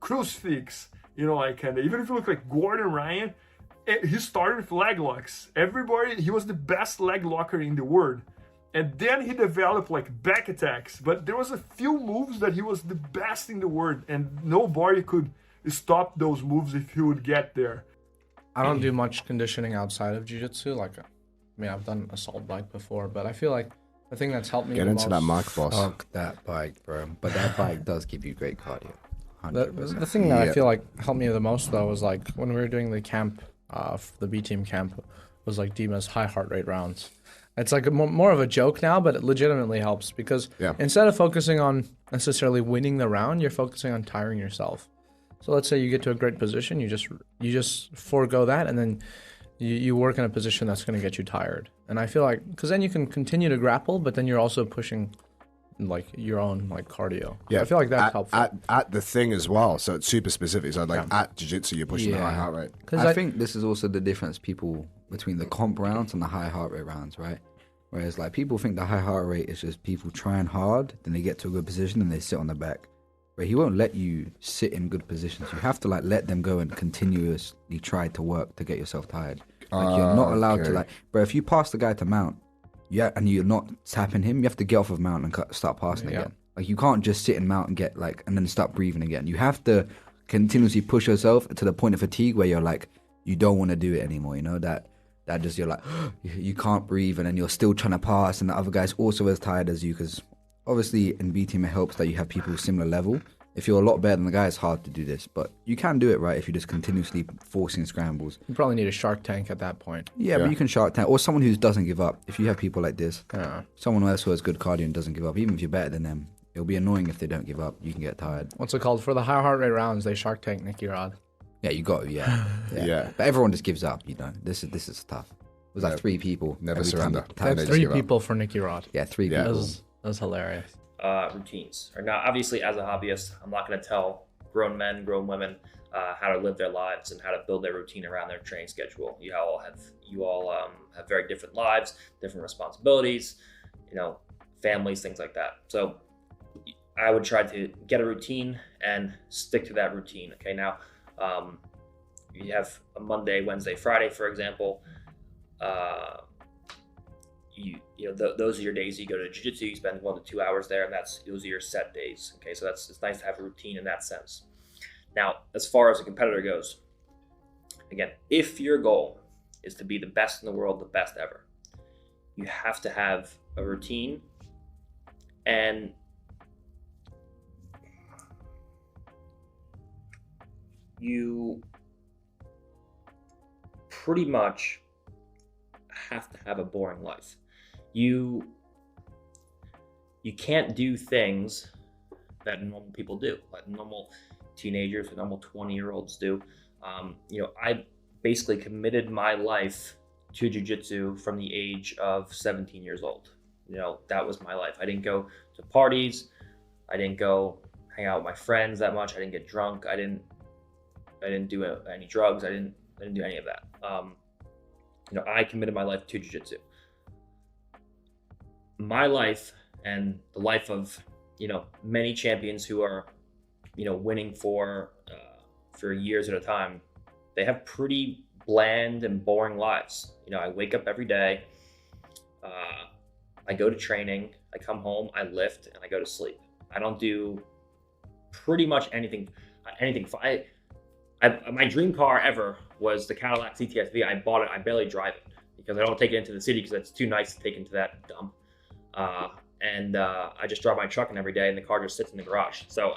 crucifix, and even if you look like Gordon Ryan, he started with leg locks. He was the best leg locker in the world. And then he developed like back attacks, but there was a few moves that he was the best in the world and nobody could stop those moves if he would get there. I don't do much conditioning outside of jiu-jitsu. Like, I mean, I've done assault bike before, but I feel like the thing that's helped me Get into that mic, boss. Fuck that bike, bro. But that bike does give you great cardio. 100%. The thing that I feel like helped me the most though was like when we were doing the camp, the B team camp, was like Dima's high heart rate rounds. It's like more of a joke now, but it legitimately helps because instead of focusing on necessarily winning the round, you're focusing on tiring yourself. So let's say you get to a great position, you just forego that, and then you work in a position that's going to get you tired. And I feel like because then you can continue to grapple, but then you're also pushing like your own like cardio. Yeah, I feel like that's helpful. At the thing as well, so it's super specific. So like at jiu-jitsu, you're pushing the high heart rate. I think this is also the difference between the comp rounds and the high heart rate rounds, right? Whereas like people think the high heart rate is just people trying hard, then they get to a good position and they sit on the back. But he won't let you sit in good positions. You have to like let them go and continuously try to work to get yourself tired. Like you're not allowed to like, bro. If you pass the guy to mount, and you're not tapping him, you have to get off of mount and start passing again. Like you can't just sit in mount and get like, and then start breathing again. You have to continuously push yourself to the point of fatigue where you're like, you don't want to do it anymore. You know that just you're like, you can't breathe, and then you're still trying to pass, and the other guy's also as tired as you because. Obviously, in B team, it helps that you have people similar level. If you're a lot better than the guy, it's hard to do this. But you can do it, right, if you're just continuously forcing scrambles. You probably need a shark tank at that point. Yeah, but you can shark tank. Or someone who doesn't give up. If you have people like this, someone else who has good cardio and doesn't give up, even if you're better than them, it'll be annoying if they don't give up. You can get tired. What's it called? For the high heart rate rounds, they shark tank Nicky Rod. Yeah, you got to, yeah. But everyone just gives up, you know. This is tough. It was like 3 people. Never surrender. That's 3 people for Nicky Rod. Yeah, 3 people. That was hilarious. Routines. Or now, obviously, as a hobbyist, I'm not going to tell grown men, grown women how to live their lives and how to build their routine around their training schedule. You all have very different lives, different responsibilities, families, things like that. So I would try to get a routine and stick to that routine. Okay, now you have a Monday, Wednesday, Friday, for example. Those are your days you go to jiu-jitsu, you spend 1 to 2 hours there, and those are your set days. Okay, so it's nice to have a routine in that sense. Now, as far as a competitor goes, again, if your goal is to be the best in the world, the best ever, you have to have a routine, and you pretty much have to have a boring life. You can't do things that normal people do, like normal teenagers or normal 20-year-olds do. I basically committed my life to jiu-jitsu from the age of 17 years old. That was my life. I didn't go to parties. I didn't go hang out with my friends that much. I didn't get drunk. I didn't do any drugs. I didn't do any of that. I committed my life to jiu-jitsu. My life and the life of, many champions who are, winning for years at a time, they have pretty bland and boring lives. I wake up every day, I go to training, I come home, I lift, and I go to sleep. I don't do pretty much anything. My dream car ever was the Cadillac CTSV. I bought it. I barely drive it because I don't take it into the city because it's too nice to take into that dump. I just drive my truck in every day, and the car just sits in the garage. So,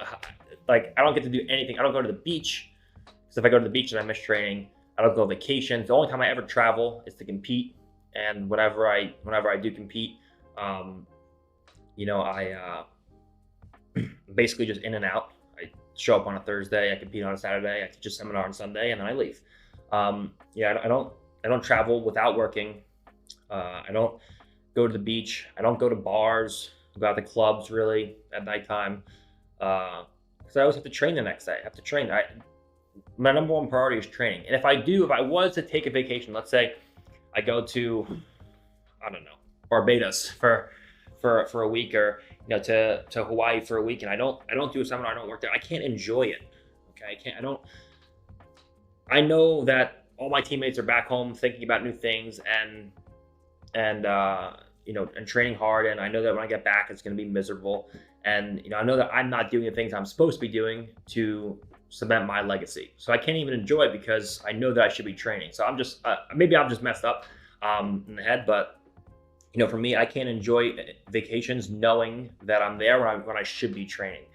I don't get to do anything. I don't go to the beach because if I go to the beach and I miss training, I don't go on vacations. The only time I ever travel is to compete, and whenever I do compete, I basically just in and out. I show up on a Thursday, I compete on a Saturday, I teach a seminar on Sunday, and then I leave. I don't travel without working. I don't go to the beach. I don't go to bars, go out to clubs really at nighttime. Because I always have to train the next day. I have to train. My number one priority is training. And if I was to take a vacation, let's say I go to, I don't know, Barbados for a week, or to Hawaii for a week, and I don't do a seminar, I don't work there, I can't enjoy it. Okay, I know that all my teammates are back home thinking about new things and training hard, and I know that when I get back it's going to be miserable, and I know that I'm not doing the things I'm supposed to be doing to cement my legacy. So I can't even enjoy it because I know that I should be training. So I'm just, maybe I'm just messed up in the head, but for me, I can't enjoy vacations knowing that I'm there when I should be training.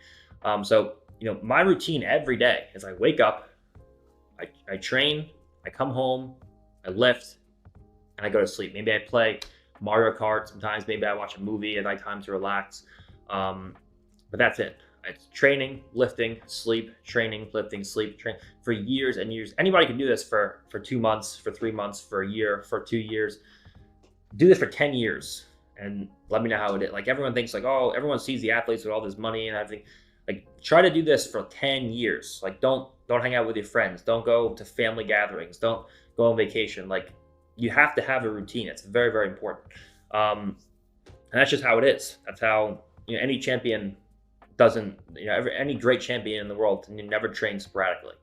So my routine every day is I wake up, I train, I come home, I lift, and I go to sleep. Maybe I play Mario Kart sometimes, maybe I watch a movie at nighttime to relax. But that's it. It's training, lifting, sleep, training, lifting, sleep, train for years and years. Anybody can do this for 2 months, for 3 months, for a year, for 2 years. Do this for 10 years and let me know how it is. Like everyone thinks like, oh, everyone sees the athletes with all this money and everything. Like try to do this for 10 years. Like don't hang out with your friends. Don't go to family gatherings. Don't go on vacation. Like you have to have a routine. It's very, very important. And that's just how it is. That's how any champion doesn't, any great champion in the world never trains sporadically.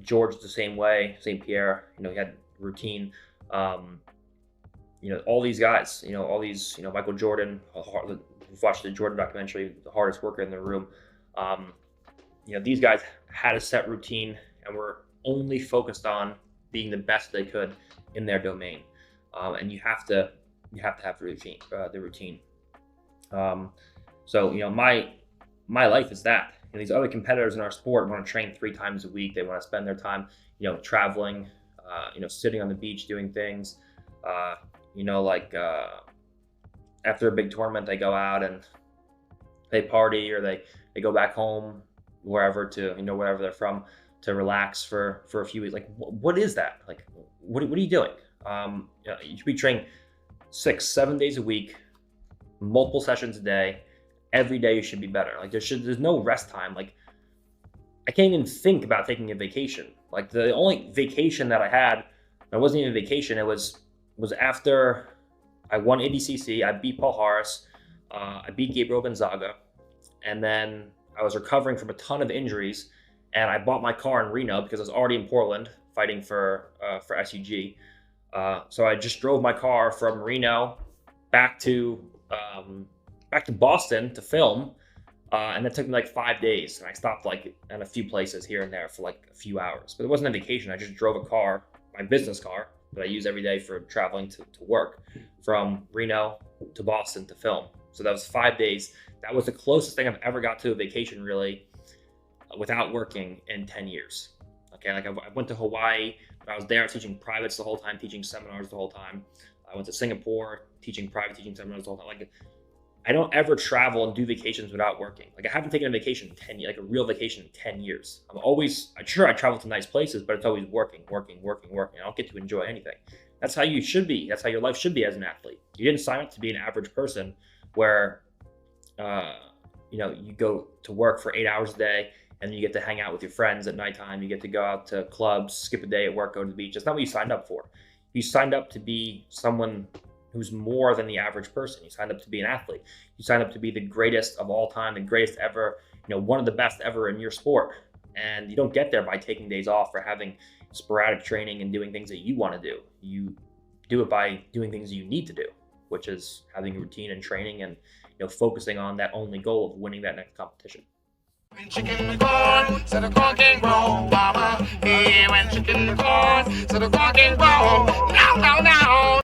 George the same way, St. Pierre, he had routine. All these guys, all these, Michael Jordan, we've watched the Jordan documentary, the hardest worker in the room. These guys had a set routine and were only focused on being the best they could in their domain. And you have to have the routine. So my life is that. These other competitors in our sport want to train 3 times a week. They want to spend their time, traveling, sitting on the beach doing things. After a big tournament, they go out and they party, or they go back home, wherever wherever they're from, to relax for a few weeks. Like, what is that? Like, what are you doing? You should be training 6-7 days a week, multiple sessions a day. Every day you should be better. Like there's no rest time. Like I can't even think about taking a vacation. Like the only vacation that I had, it wasn't even a vacation. It was after I won ADCC. I beat Polaris. I beat Gabriel Gonzaga, and then I was recovering from a ton of injuries. And I bought my car in Reno because I was already in Portland fighting for SUG. So I just drove my car from Reno back to Boston to film, and that took me like 5 days. And I stopped like in a few places here and there for like a few hours. But it wasn't a vacation. I just drove a car, my business car that I use every day for traveling to work, from Reno to Boston to film. So that was 5 days. That was the closest thing I've ever got to a vacation, really, without working in 10 years. Okay, like I went to Hawaii. I was there teaching privates the whole time, teaching seminars the whole time. I went to Singapore, teaching private, teaching seminars the whole time. Like I don't ever travel and do vacations without working. Like I haven't taken a vacation in 10 years, like a real vacation in 10 years. I'm sure I travel to nice places, but it's always working. I don't get to enjoy anything. That's how you should be. That's how your life should be as an athlete. You didn't sign up to be an average person where, you go to work for 8 hours a day and you get to hang out with your friends at nighttime. You get to go out to clubs, skip a day at work, go to the beach. That's not what you signed up for. You signed up to be someone who's more than the average person. You signed up to be an athlete. You signed up to be the greatest of all time, the greatest ever, one of the best ever in your sport. And you don't get there by taking days off or having sporadic training and doing things that you want to do. You do it by doing things you need to do, which is having a routine and training and focusing on that only goal of winning that next competition. When chicken corn, so the corn can grow, mama. Hey, when chicken corn, so the corn can grow. Now